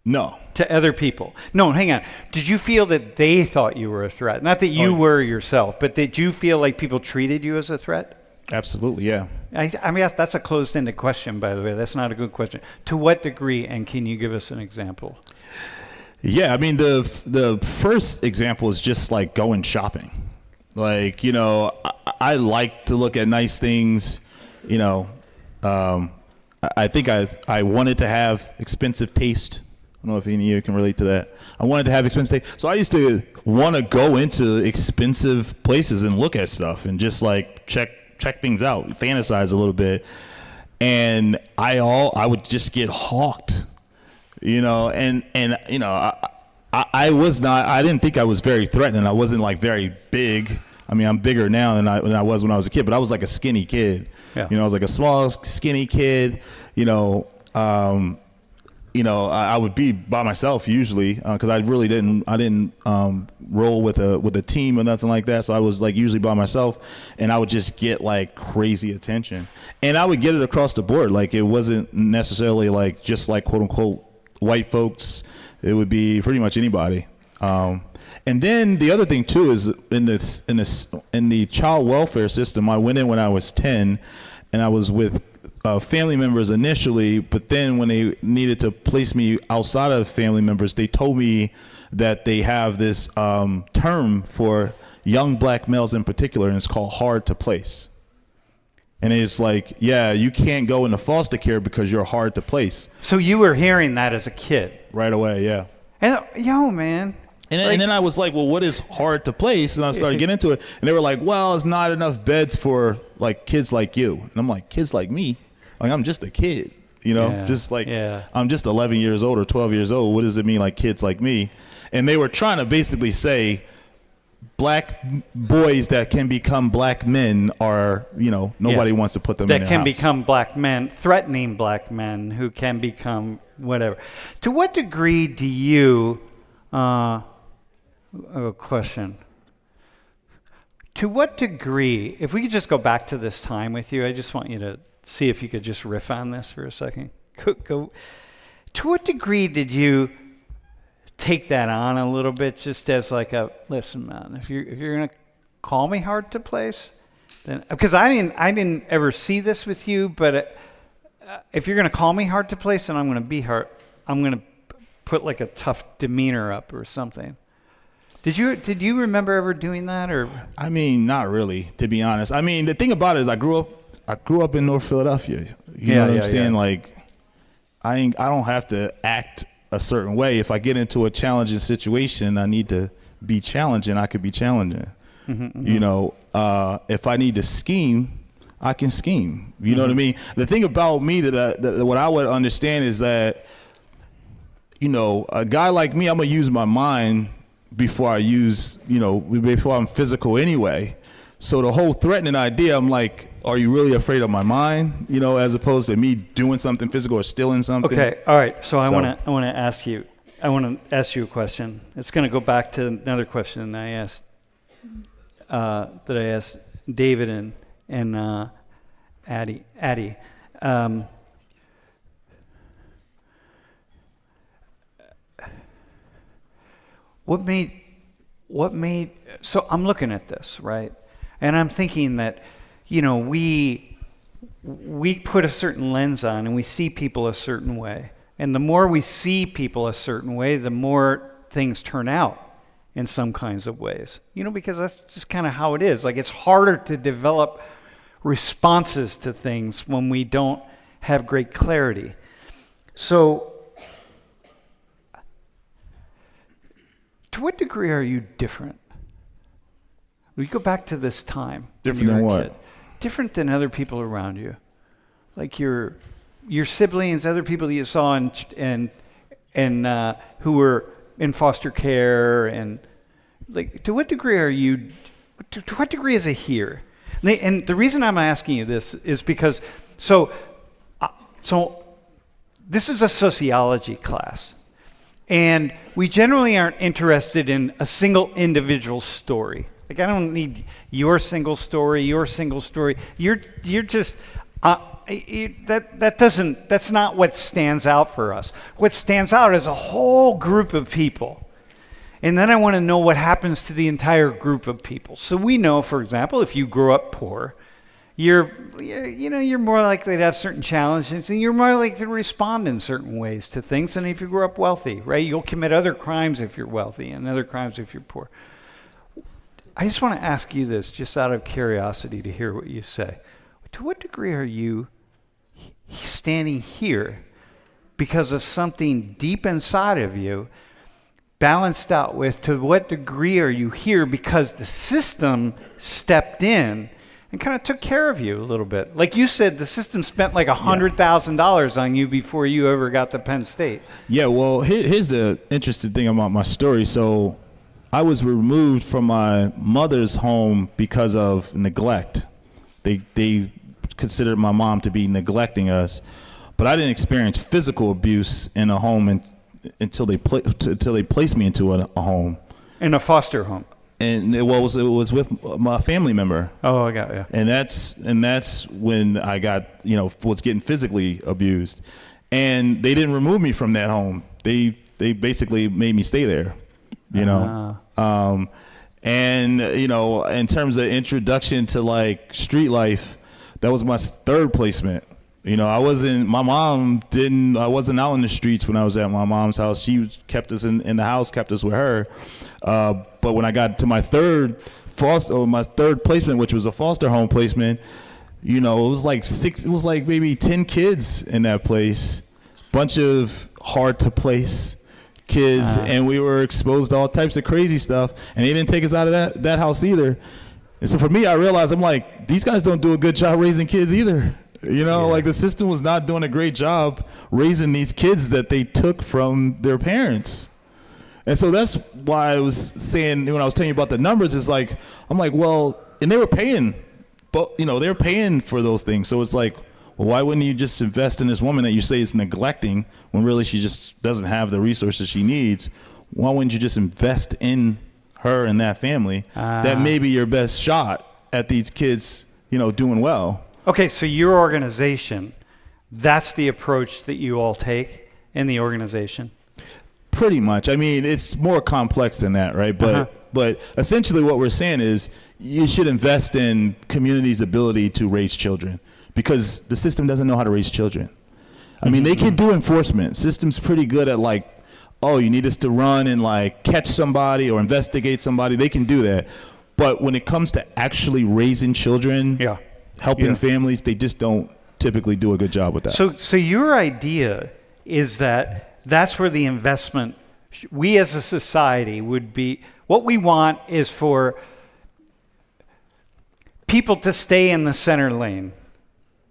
No. To other people? No, hang on. Did you feel that they thought you were a threat? Not that you were yourself, but did you feel like people treated you as a threat? Absolutely, yeah. I mean, that's a closed-ended question, by the way. That's not a good question. To what degree, and can you give us an example? Yeah, I mean, the first example is just like going shopping. Like, I like to look at nice things. I think I wanted to have expensive taste. I don't know if any of you can relate to that. I wanted to have expensive taste. So I used to want to go into expensive places and look at stuff and just like check things out, fantasize a little bit. And I would just get hawked, I didn't think I was very threatening. I wasn't like very big. I mean, I'm bigger now than I was when I was a kid, but I was like a skinny kid. Yeah. I was like a small, skinny kid. I would be by myself usually because I didn't roll with a team or nothing like that. So I was like usually by myself, and I would just get like crazy attention, and I would get it across the board. Like it wasn't necessarily like just like quote unquote white folks. It would be pretty much anybody. And then the other thing too is in the child welfare system, I went in when I was 10, and I was with family members initially, but then when they needed to place me outside of family members, they told me that they have this term for young black males in particular, and it's called hard to place. And it's like, yeah, you can't go into foster care because you're hard to place. So you were hearing that as a kid? Right away, yeah. And man. And then I was like, well, what is hard to place? And I started getting into it. And they were like, well, it's not enough beds for like kids like you. And I'm like, kids like me? Like, I'm just a kid, I'm just 11 years old or 12 years old. What does it mean like kids like me? And they were trying to basically say black boys that can become black men are, nobody wants to put them in their house. That can become black men, threatening black men who can become whatever. To what degree do you, I have a question. To what degree, if we could just go back to this time with you, I just want you to see if you could just riff on this for a second. Go. To what degree did you take that on a little bit, just as like a listen, man? If you're gonna call me hard to place, then because I didn't ever see this with you, but if you're gonna call me hard to place, then I'm gonna be hard. I'm gonna put like a tough demeanor up or something. Did you remember ever doing that, or? I mean, not really, to be honest. I mean, the thing about it is I grew up in North Philadelphia. You know what I'm saying? Yeah. Like, I don't have to act a certain way. If I get into a challenging situation, I need to be challenging. I could be challenging. Mm-hmm. If I need to scheme, I can scheme. You know what I mean? The thing about me that what I would understand is that, a guy like me, I'm gonna use my mind before I'm physical anyway. So the whole threatening idea, I'm like, are you really afraid of my mind? As opposed to me doing something physical or stealing something. Okay, all right. So I want to ask you a question. It's going to go back to another question that I asked David and Addie. What made? So I'm looking at this, right? And I'm thinking that, we put a certain lens on and we see people a certain way. And the more we see people a certain way, the more things turn out in some kinds of ways. Because that's just kind of how it is. Like, it's harder to develop responses to things when we don't have great clarity. So, to what degree are you different? We go back to this time. Different than what? Kid. Different than other people around you, like your siblings, other people that you saw, and who were in foster care, and like, to what degree are you? To what degree is it here? And the reason I'm asking you this is because so this is a sociology class, and we generally aren't interested in a single individual story. Like, I don't need your single story. You're just that's not what stands out for us. What stands out is a whole group of people. And then I want to know what happens to the entire group of people. So we know, for example, if you grow up poor, you're more likely to have certain challenges, and you're more likely to respond in certain ways to things than if you grew up wealthy, right? You'll commit other crimes if you're wealthy and other crimes if you're poor. I just want to ask you this, just out of curiosity, to hear what you say. To what degree are you standing here because of something deep inside of you, balanced out with, to what degree are you here because the system stepped in and kind of took care of you a little bit? Like you said, the system spent like $100,000 on you before you ever got to Penn State. Yeah, well, here's the interesting thing about my story. So I was removed from my mother's home because of neglect. They considered my mom to be neglecting us. but I didn't experience physical abuse in a home until they placed me into a home. In a foster home. And it was with my family member. Oh, I got you. And that's when I got, was getting physically abused. And they didn't remove me from that home. They basically made me stay there, and, in terms of introduction to like street life, that was my third placement. I wasn't out in the streets when I was at my mom's house. She kept us in the house, kept us with her. But when I got to my third placement, which was a foster home placement, it was like maybe 10 kids in that place, bunch of hard to place kids, and we were exposed to all types of crazy stuff, and they didn't take us out of that house either. And so for me, I realized, I'm like, these guys don't do a good job raising kids either. Like the system was not doing a great job raising these kids that they took from their parents. And so that's why I was saying, when I was telling you about the numbers, it's like, I'm like, well, and they were paying, but they were paying for those things. So it's like, well, why wouldn't you just invest in this woman that you say is neglecting when really she just doesn't have the resources she needs? Why wouldn't you just invest in her and that family? That may be your best shot at these kids, doing well. Okay, so your organization, that's the approach that you all take in the organization? Pretty much. I mean, it's more complex than that, right? But essentially what we're saying is you should invest in communities' ability to raise children, because the system doesn't know how to raise children. I mean, they can do enforcement. System's pretty good at like, oh, you need us to run and like catch somebody or investigate somebody. They can do that. But when it comes to actually raising children, helping families, they just don't typically do a good job with that. So your idea is that that's where the investment, we as a society would be, what we want is for people to stay in the center lane.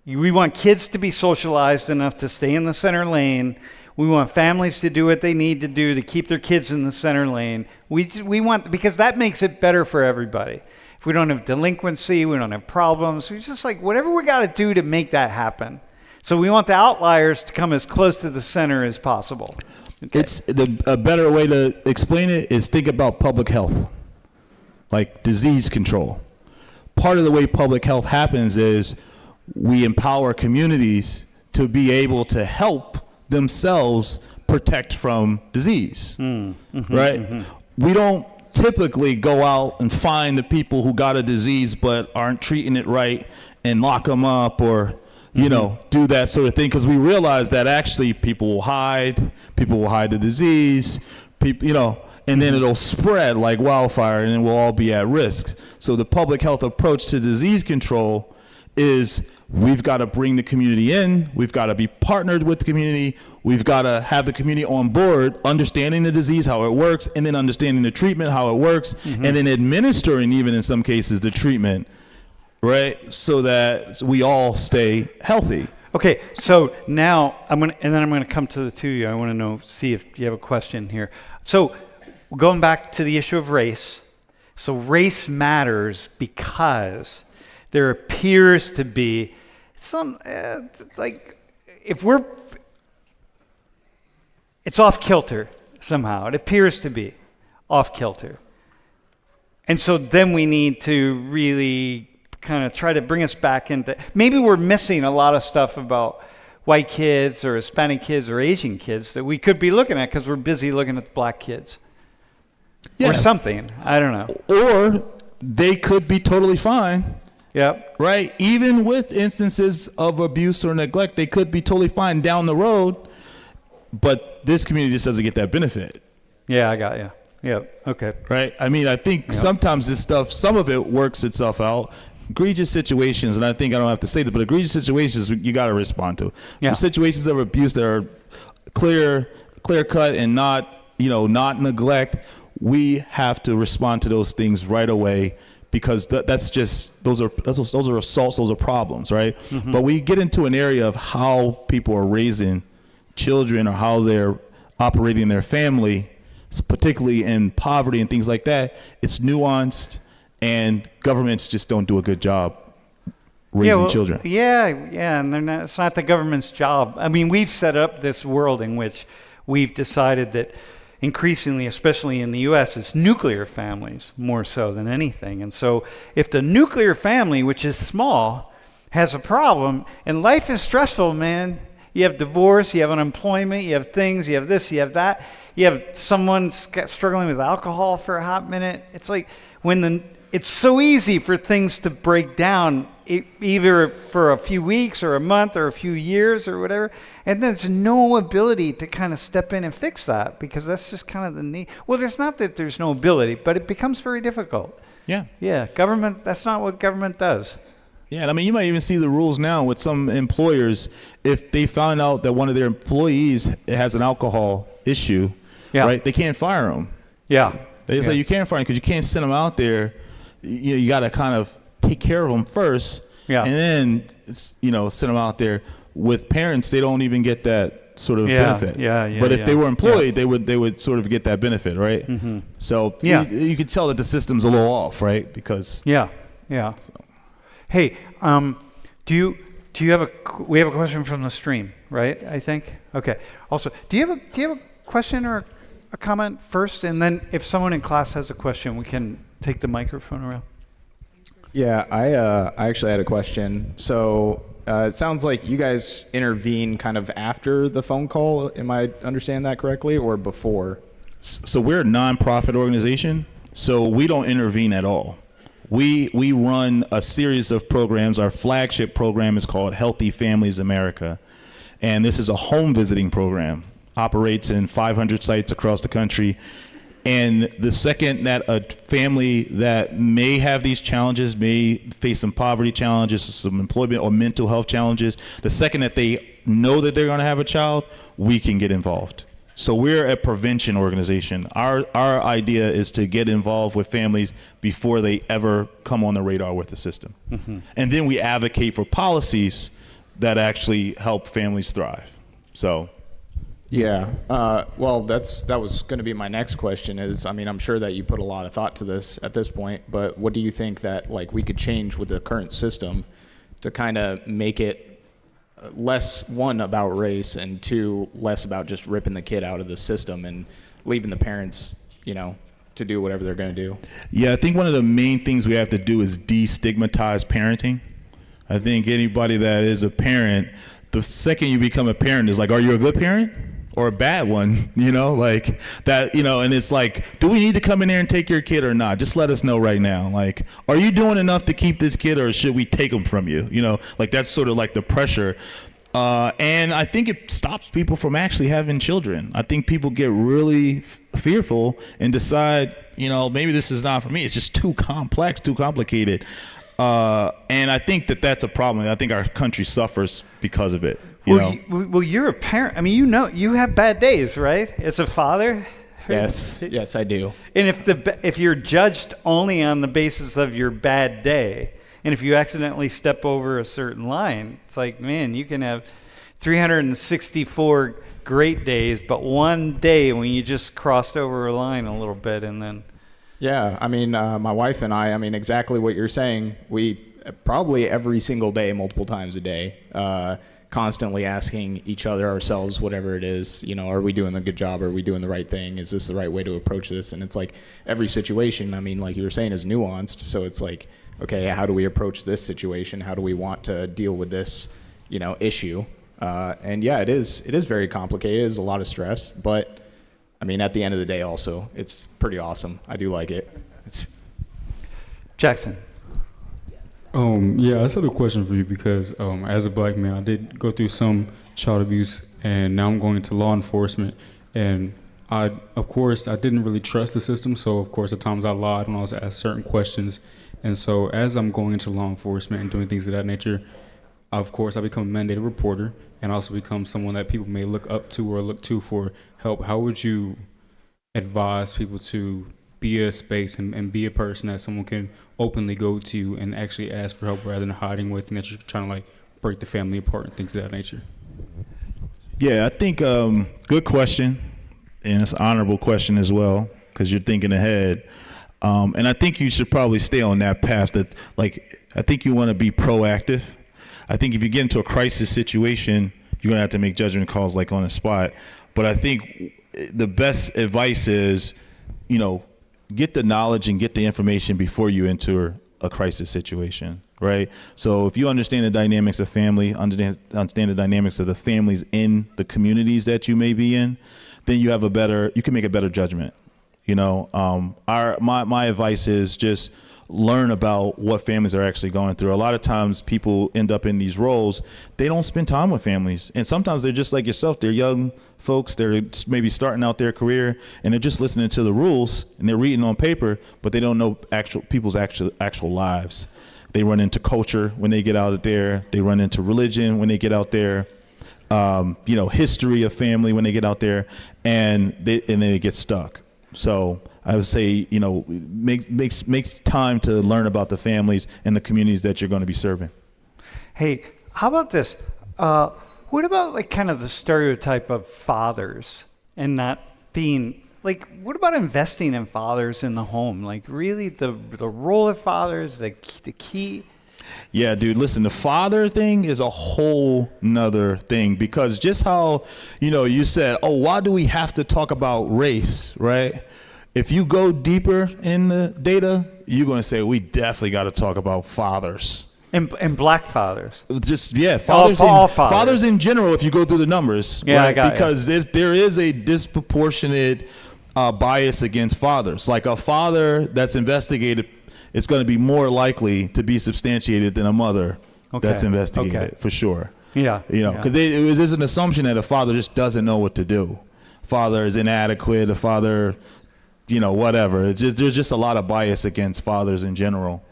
We want kids to be socialized enough to stay in the center lane. We want families to do what they need to do to keep their kids in the center lane. We want, because that makes it better for everybody. If we don't have delinquency, we don't have problems. We just like whatever we got to do to make that happen. So we want the outliers to come as close to the center as possible. Okay. A better way to explain it is think about public health, like disease control. Part of the way public health happens is we empower communities to be able to help themselves protect from disease, right? We don't typically go out and find the people who got a disease but aren't treating it right and lock them up or, do that sort of thing, because we realize that actually people will hide the disease, and then it'll spread like wildfire and then we'll all be at risk. So the public health approach to disease control is we've got to bring the community in, we've got to be partnered with the community, we've got to have the community on board, understanding the disease, how it works, and then understanding the treatment, how it works, and then administering, even in some cases, the treatment, right? So that we all stay healthy. Okay, so now I'm gonna come to the two of you. I want to see if you have a question here. So going back to the issue of race. So race matters because there appears to be some, it's off kilter somehow. It appears to be off kilter. And so then we need to really kind of try to bring us back into, maybe we're missing a lot of stuff about white kids or Hispanic kids or Asian kids that we could be looking at because we're busy looking at the black kids. Or something. I don't know. Or they could be totally fine. Yep. Right? Even with instances of abuse or neglect, they could be totally fine down the road, but this community just doesn't get that benefit. Yeah, I got you. Yep. Okay. Right? I mean, I think sometimes this stuff, some of it works itself out. Egregious situations, and I think I don't have to say that, but egregious situations you got to respond to. Yeah. Situations of abuse that are clear cut and not neglect, we have to respond to those things right away, because that's just those are assaults, those are problems, right? But we get into an area of how people are raising children or how they're operating their family, particularly in poverty and things like that. It's nuanced, and governments just don't do a good job raising children. Yeah, and it's not the government's job. I mean, we've set up this world in which we've decided that increasingly, especially in the U.S., it's nuclear families more so than anything. And so if the nuclear family, which is small, has a problem, and life is stressful, man. You have divorce, you have unemployment, you have things, you have this, you have that. You have someone struggling with alcohol for a hot minute. It's like it's so easy for things to break down, either for a few weeks or a month or a few years or whatever, and there's no ability to kind of step in and fix that, because that's just kind of the need. Well, there's not that there's no ability, but it becomes very difficult. Yeah, government, that's not what government does. Yeah, and I mean, you might even see the rules now with some employers. If they found out that one of their employees has an alcohol issue, right, they can't fire them. Yeah. They say you can't fire them because you can't send them out there. You got to kind of take care of them first, and then send them out there. With parents, they don't even get that sort of benefit. But if they were employed, they would sort of get that benefit, right? Mm-hmm. So you could tell that the system's a little off, right? Because so. Hey, do you have we have a question from the stream, right? I think. Okay. Also, do you have a question or a comment first, and then if someone in class has a question, we can take the microphone around. Yeah, I actually had a question. So it sounds like you guys intervene kind of after the phone call. Am I understanding that correctly, or before? So we're a nonprofit organization, so we don't intervene at all. We run a series of programs. Our flagship program is called Healthy Families America, and this is a home visiting program. Operates in 500 sites across the country. And the second that a family that may have these challenges, may face some poverty challenges, some employment or mental health challenges, the second that they know that they're going to have a child, we can get involved. So we're a prevention organization. Our idea is to get involved with families before they ever come on the radar with the system. Mm-hmm. And then we advocate for policies that actually help families thrive. So. Yeah. Well, that was going to be my next question is, I mean, I'm sure that you put a lot of thought to this at this point, but what do you think that we could change with the current system to kind of make it less, one, about race, and two, less about just ripping the kid out of the system and leaving the parents, to do whatever they're going to do? Yeah, I think one of the main things we have to do is destigmatize parenting. I think anybody that is a parent, the second you become a parent is like, are you a good parent or a bad one? And it's like, do we need to come in there and take your kid or not? Just let us know right now. Are you doing enough to keep this kid, or should we take him from you? That's sort of like the pressure. And I think it stops people from actually having children. I think people get really fearful and decide, maybe this is not for me. It's just too complex, too complicated. And I think that's a problem. I think our country suffers because of it. Well, you're a parent. I mean, you have bad days, right? As a father. Yes, I do. And if you're judged only on the basis of your bad day, and if you accidentally step over a certain line, it's like, man, you can have 364 great days, but one day when you just crossed over a line a little bit, and then. Yeah, I mean, my wife and I mean, exactly what you're saying. We probably every single day, multiple times a day, constantly asking each other, ourselves, whatever it is, are we doing a good job? Are we doing the right thing? Is this the right way to approach this? And it's like every situation, I mean, like you were saying, is nuanced. So it's like, okay, how do we approach this situation? How do we want to deal with this, issue? And yeah, it is very complicated. It's a lot of stress, but I mean, at the end of the day, also, it's pretty awesome. I do like it. Jackson. Yeah, I just had a question for you because as a black man, I did go through some child abuse, and now I'm going into law enforcement. And of course, I didn't really trust the system, so of course, at times I lied when I was asked certain questions. And so as I'm going into law enforcement and doing things of that nature, of course, I become a mandated reporter and also become someone that people may look up to or look to for help. How would you advise people to be a space and be a person that someone can openly go to and actually ask for help rather than hiding with, and that you're trying to break the family apart and things of that nature? Yeah, I think good question, and it's an honorable question as well because you're thinking ahead. And I think you should probably stay on that path. That, like, I think you want to be proactive. I think if you get into a crisis situation, you're going to have to make judgment calls like on the spot. But I think the best advice is, get the knowledge and get the information before you enter a crisis situation, right? So if you understand the dynamics of family, understand the dynamics of the families in the communities that you may be in, then you can make a better judgment. My advice is just learn about what families are actually going through. A lot of times people end up in these roles, they don't spend time with families. And sometimes they're just like yourself. They're young folks, they're maybe starting out their career, and they're just listening to the rules and they're reading on paper, but they don't know people's actual lives. They run into culture when they get out there. They run into religion when they get out there. History of family when they get out there, and then they get stuck. So I would say, make time to learn about the families and the communities that you're going to be serving. Hey, how about this? What about like kind of the stereotype of fathers and not being like? What about investing in fathers in the home? Like, really, the role of fathers, the key. Yeah, dude, listen, the father thing is a whole nother thing, because just how, you said, why do we have to talk about race, right? If you go deeper in the data, you're going to say, we definitely got to talk about fathers. And black fathers. Fathers in general, if you go through the numbers, yeah, right? Because there is a disproportionate bias against fathers. Like a father that's investigated, it's going to be more likely to be substantiated than a mother that's investigated, for sure. Yeah. Because there's an assumption that a father just doesn't know what to do. Father is inadequate. A father, whatever. There's just a lot of bias against fathers in general.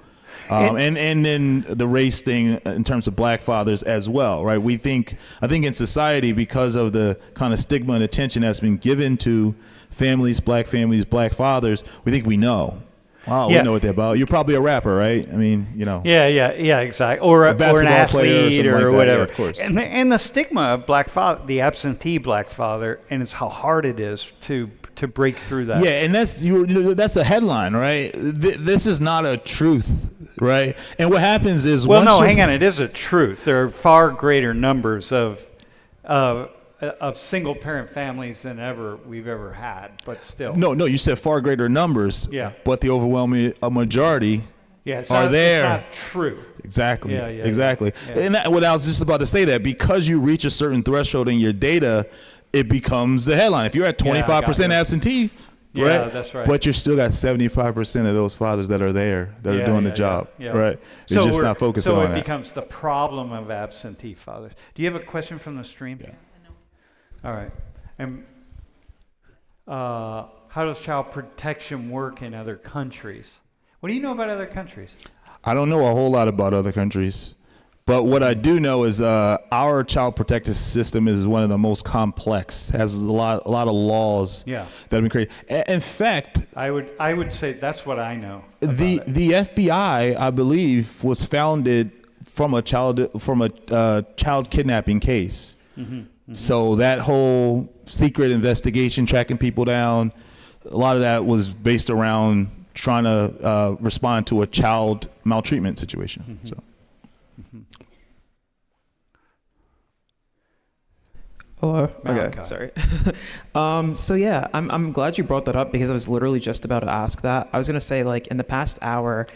And then the race thing in terms of black fathers as well, right? I think in society, because of the kind of stigma and attention that's been given to families, black fathers, we think we know. Wow, we know what they're about. You're probably a rapper, right? I mean, Yeah, exactly. Or an athlete or whatever. Of course. And the stigma of black father, the absentee black father, and it's how hard it is to break through that. Yeah, and that's a headline, right? This is not a truth, right? And what happens is hang on, it is a truth. There are far greater numbers of single parent families than we've ever had, but still. No, you said far greater numbers. Yeah. But the overwhelming majority there. It's not true. Exactly. Yeah. Exactly. Yeah. And what I was just about to say, that because you reach a certain threshold in your data, it becomes the headline. If you're at 25% absentee, yeah, right? That's right. But you still got 75% of those fathers that are there that are doing the job, right? They're just not focusing on that. So it becomes the problem of absentee fathers. Do you have a question from the stream? Yeah. All right. And how does child protection work in other countries? What do you know about other countries? I don't know a whole lot about other countries, but what I do know is our child protective system is one of the most complex. Has a lot of laws that have been created. In fact, I would say that's what I know. The FBI, I believe, was founded from a child kidnapping case. Mm-hmm. So that whole secret investigation, tracking people down, a lot of that was based around trying to respond to a child maltreatment situation. Mm-hmm. So. Mm-hmm. Hello. Okay. Sorry. So yeah, I'm glad you brought that up, because I was literally just about to ask that. I was gonna say, like, in the past hour,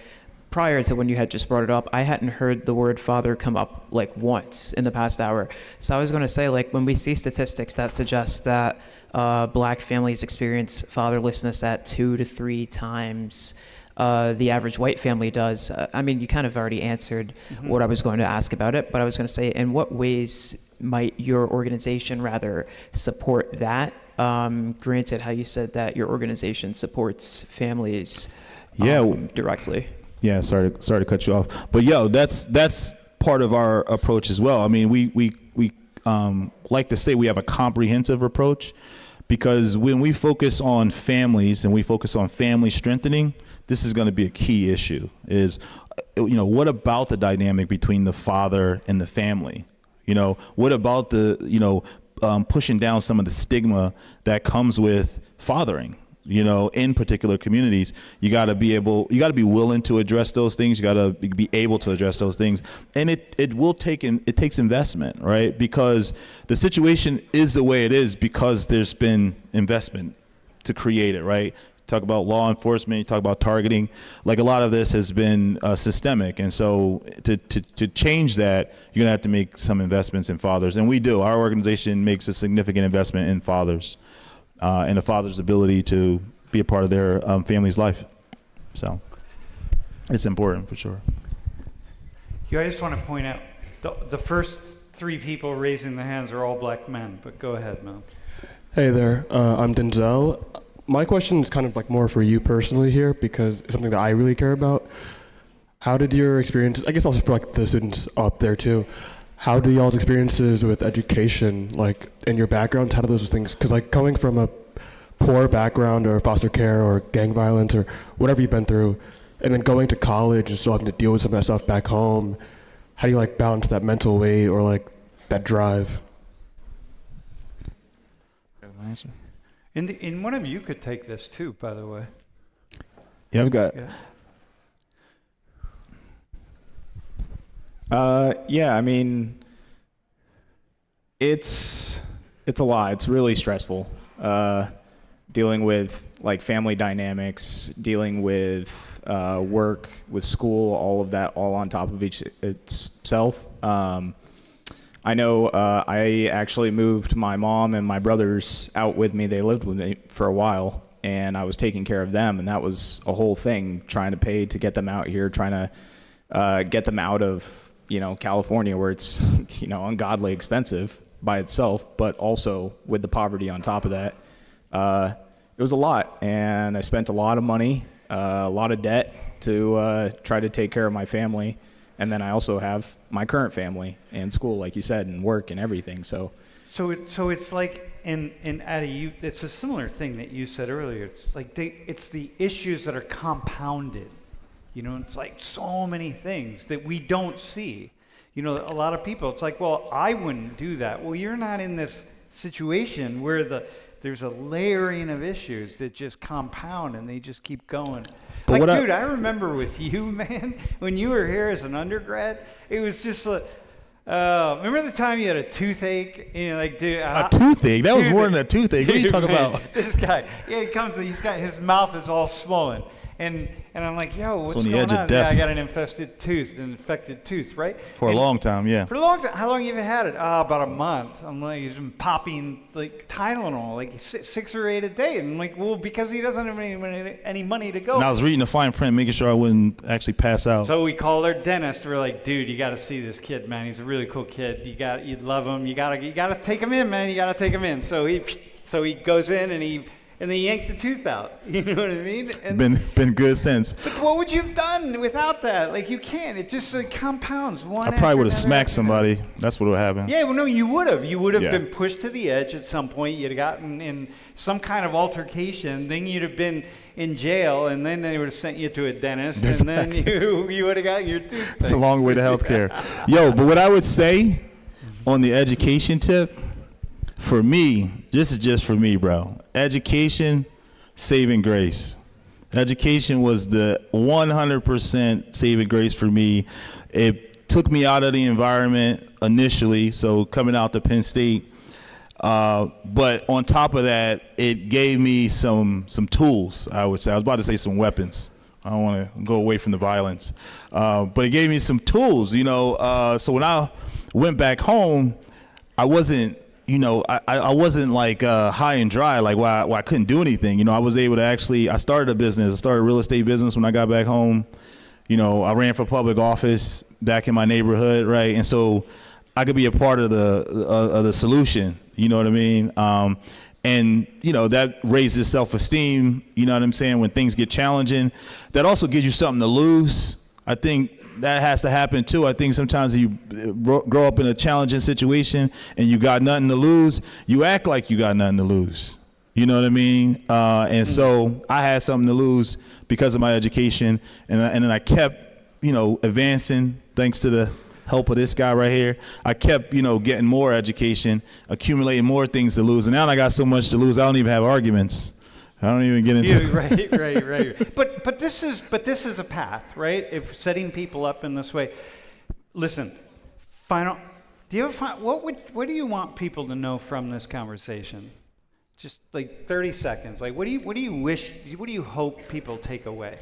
prior to when you had just brought it up, I hadn't heard the word father come up like once in the past hour. So I was gonna say, like, when we see statistics that suggest that black families experience fatherlessness at 2 to 3 times the average white family does. I mean, you kind of already answered what I was going to ask about it, but I was going to say, in what ways might your organization rather support that? Granted, how you said that your organization supports families directly. Yeah, sorry to cut you off, but that's part of our approach as well. I mean, we like to say we have a comprehensive approach, because when we focus on families and we focus on family strengthening, this is going to be a key issue. Is, what about the dynamic between the father and the family? What about the pushing down some of the stigma that comes with fathering? in particular communities. You got to be willing to address those things. You got to be able to address those things. And it takes investment, right? Because the situation is the way it is because there's been investment to create it, right? Talk about law enforcement, you talk about targeting. Like a lot of this has been systemic. And so to change that, you're gonna have to make some investments in fathers. And we do. Our organization makes a significant investment in fathers. And a father's ability to be a part of their family's life. So it's important for sure. I just want to point out, the first 3 people raising their hands are all black men, but go ahead, Mel. Hey there, I'm Denzel. My question is kind of like more for you personally here because it's something that I really care about. How did your experience, I guess also for like the students up there too, how do y'all's experiences with education, like in your background, how do those things, because like coming from a poor background or foster care or gang violence or whatever you've been through, and then going to college and still having to deal with some of that stuff back home, how do you like balance that mental weight or like that drive? And one of you could take this too, by the way. Yeah, I've got. Yeah, I mean, it's a lot. It's really stressful. Dealing with like family dynamics, dealing with work, with school, all of that, all on top of itself. I know I actually moved my mom and my brothers out with me. They lived with me for a while, and I was taking care of them, and that was a whole thing, trying to pay to get them out here, trying to get them out of California, where it's ungodly expensive by itself, but also with the poverty on top of that. It was a lot, and I spent a lot of money, a lot of debt to try to take care of my family. And then I also have my current family and school, like you said, and work and everything. So it's like, and Addie, it's a similar thing that you said earlier. It's like it's the issues that are compounded. It's like so many things that we don't see. A lot of people, it's like, well, I wouldn't do that. Well, you're not in this situation where there's a layering of issues that just compound and they just keep going. But dude, I remember with you, man, when you were here as an undergrad, it was just like, remember the time you had a toothache? Dude, a toothache? That was more than a toothache. What are you talking about? This guy, his mouth is all swollen. And I'm like, yo, what's going on? Yeah, I got an infected tooth, right? For a long time, yeah. For a long time. How long have you had it? About a month. I'm like, he's been popping like Tylenol, like 6 or 8 a day. And I'm like, well, because he doesn't have any money to go. And I was reading the fine print, making sure I wouldn't actually pass out. So we called our dentist. We're like, dude, you got to see this kid, man. He's a really cool kid. You love him. You got to take him in, man. You got to take him in. So he goes in and they yanked the tooth out. You know what I mean? And been good since. But what would you have done without that? Like, you can't. It just compounds one. I probably would have smacked somebody. That's what would have happened. Yeah, well, no, you would have. You would have been pushed to the edge at some point. You'd have gotten in some kind of altercation. Then you'd have been in jail, and then they would have sent you to a dentist, and then you would have got your tooth. It's a long way to healthcare. Yo, but what I would say on the education tip, for me, this is just for me, bro. Education, saving grace. Education was the 100% saving grace for me. It took me out of the environment initially, so coming out to Penn State. But on top of that, it gave me some tools, I would say. I was about to say some weapons. I don't want to go away from the violence. But it gave me some tools, So when I went back home, I wasn't, I wasn't like high and dry, like why I couldn't do anything. I was able to I started a business. I started a real estate business when I got back home. I ran for public office back in my neighborhood, right? And so I could be a part of the solution, you know what I mean? And, that raises self-esteem, you know what I'm saying, when things get challenging. That also gives you something to lose. I think that has to happen too. I think sometimes you grow up in a challenging situation and you got nothing to lose, you act like you got nothing to lose. You know what I mean? And so I had something to lose because of my education, and then I kept, advancing thanks to the help of this guy right here. I kept, getting more education, accumulating more things to lose, and now I got so much to lose I don't even have arguments. I don't even get into Yeah, right. But this is a path, right? If setting people up in this way. Listen, final. Do you have what do you want people to know from this conversation? Just like 30 seconds. Like, what do you hope people take away?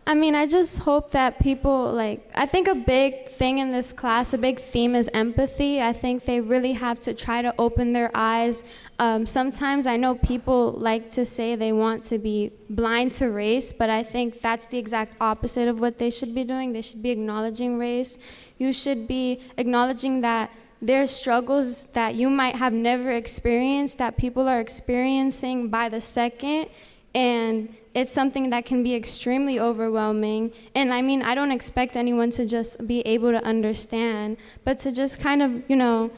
I mean, I just hope that people, I think a big thing in this class, a big theme is empathy. I think they really have to try to open their eyes. Sometimes I know people like to say they want to be blind to race, but I think that's the exact opposite of what they should be doing. They should be acknowledging race. You should be acknowledging that there are struggles that you might have never experienced, that people are experiencing by the second, and it's something that can be extremely overwhelming. And I mean, I don't expect anyone to just be able to understand, but to just kind of,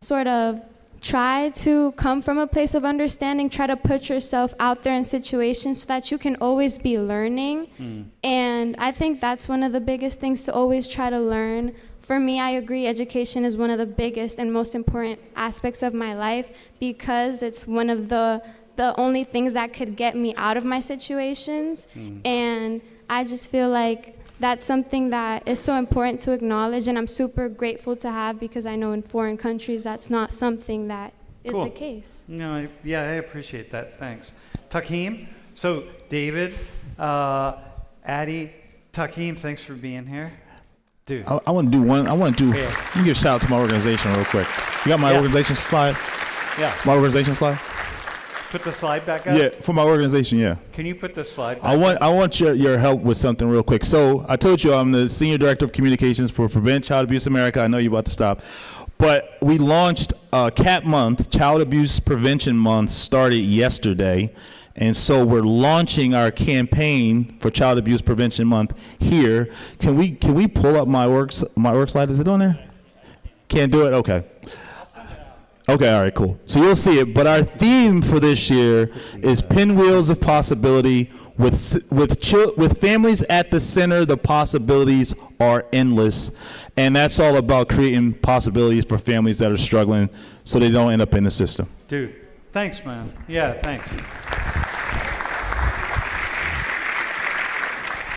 sort of try to come from a place of understanding, try to put yourself out there in situations so that you can always be learning. And I think that's one of the biggest things, to always try to learn. For me, I agree, education is one of the biggest and most important aspects of my life, because it's one of the only things that could get me out of my situations. And I just feel like that's something that is so important to acknowledge, and I'm super grateful to have, because I know in foreign countries that's not something that is the case. No, I appreciate that. Thanks. Takkeem. So David, Addie, Takkeem, thanks for being here. Dude. I want to do one. Let me give a shout out to my organization real quick. You got my organization slide? Yeah. My organization slide? Put the slide back up? Yeah, for my organization, yeah. Can you put the slide back I want your help with something real quick. So I told you I'm the Senior Director of Communications for Prevent Child Abuse America. I know you're about to stop. But we launched CAP Month, Child Abuse Prevention Month, started yesterday. And so we're launching our campaign for Child Abuse Prevention Month here. Can we pull up my work slide? Is it on there? Can't do it? Okay. Okay, all right, cool. So you'll see it. But our theme for this year is Pinwheels of Possibility. With families at the center, the possibilities are endless. And that's all about creating possibilities for families that are struggling so they don't end up in the system. Dude, thanks, man. Yeah, thanks.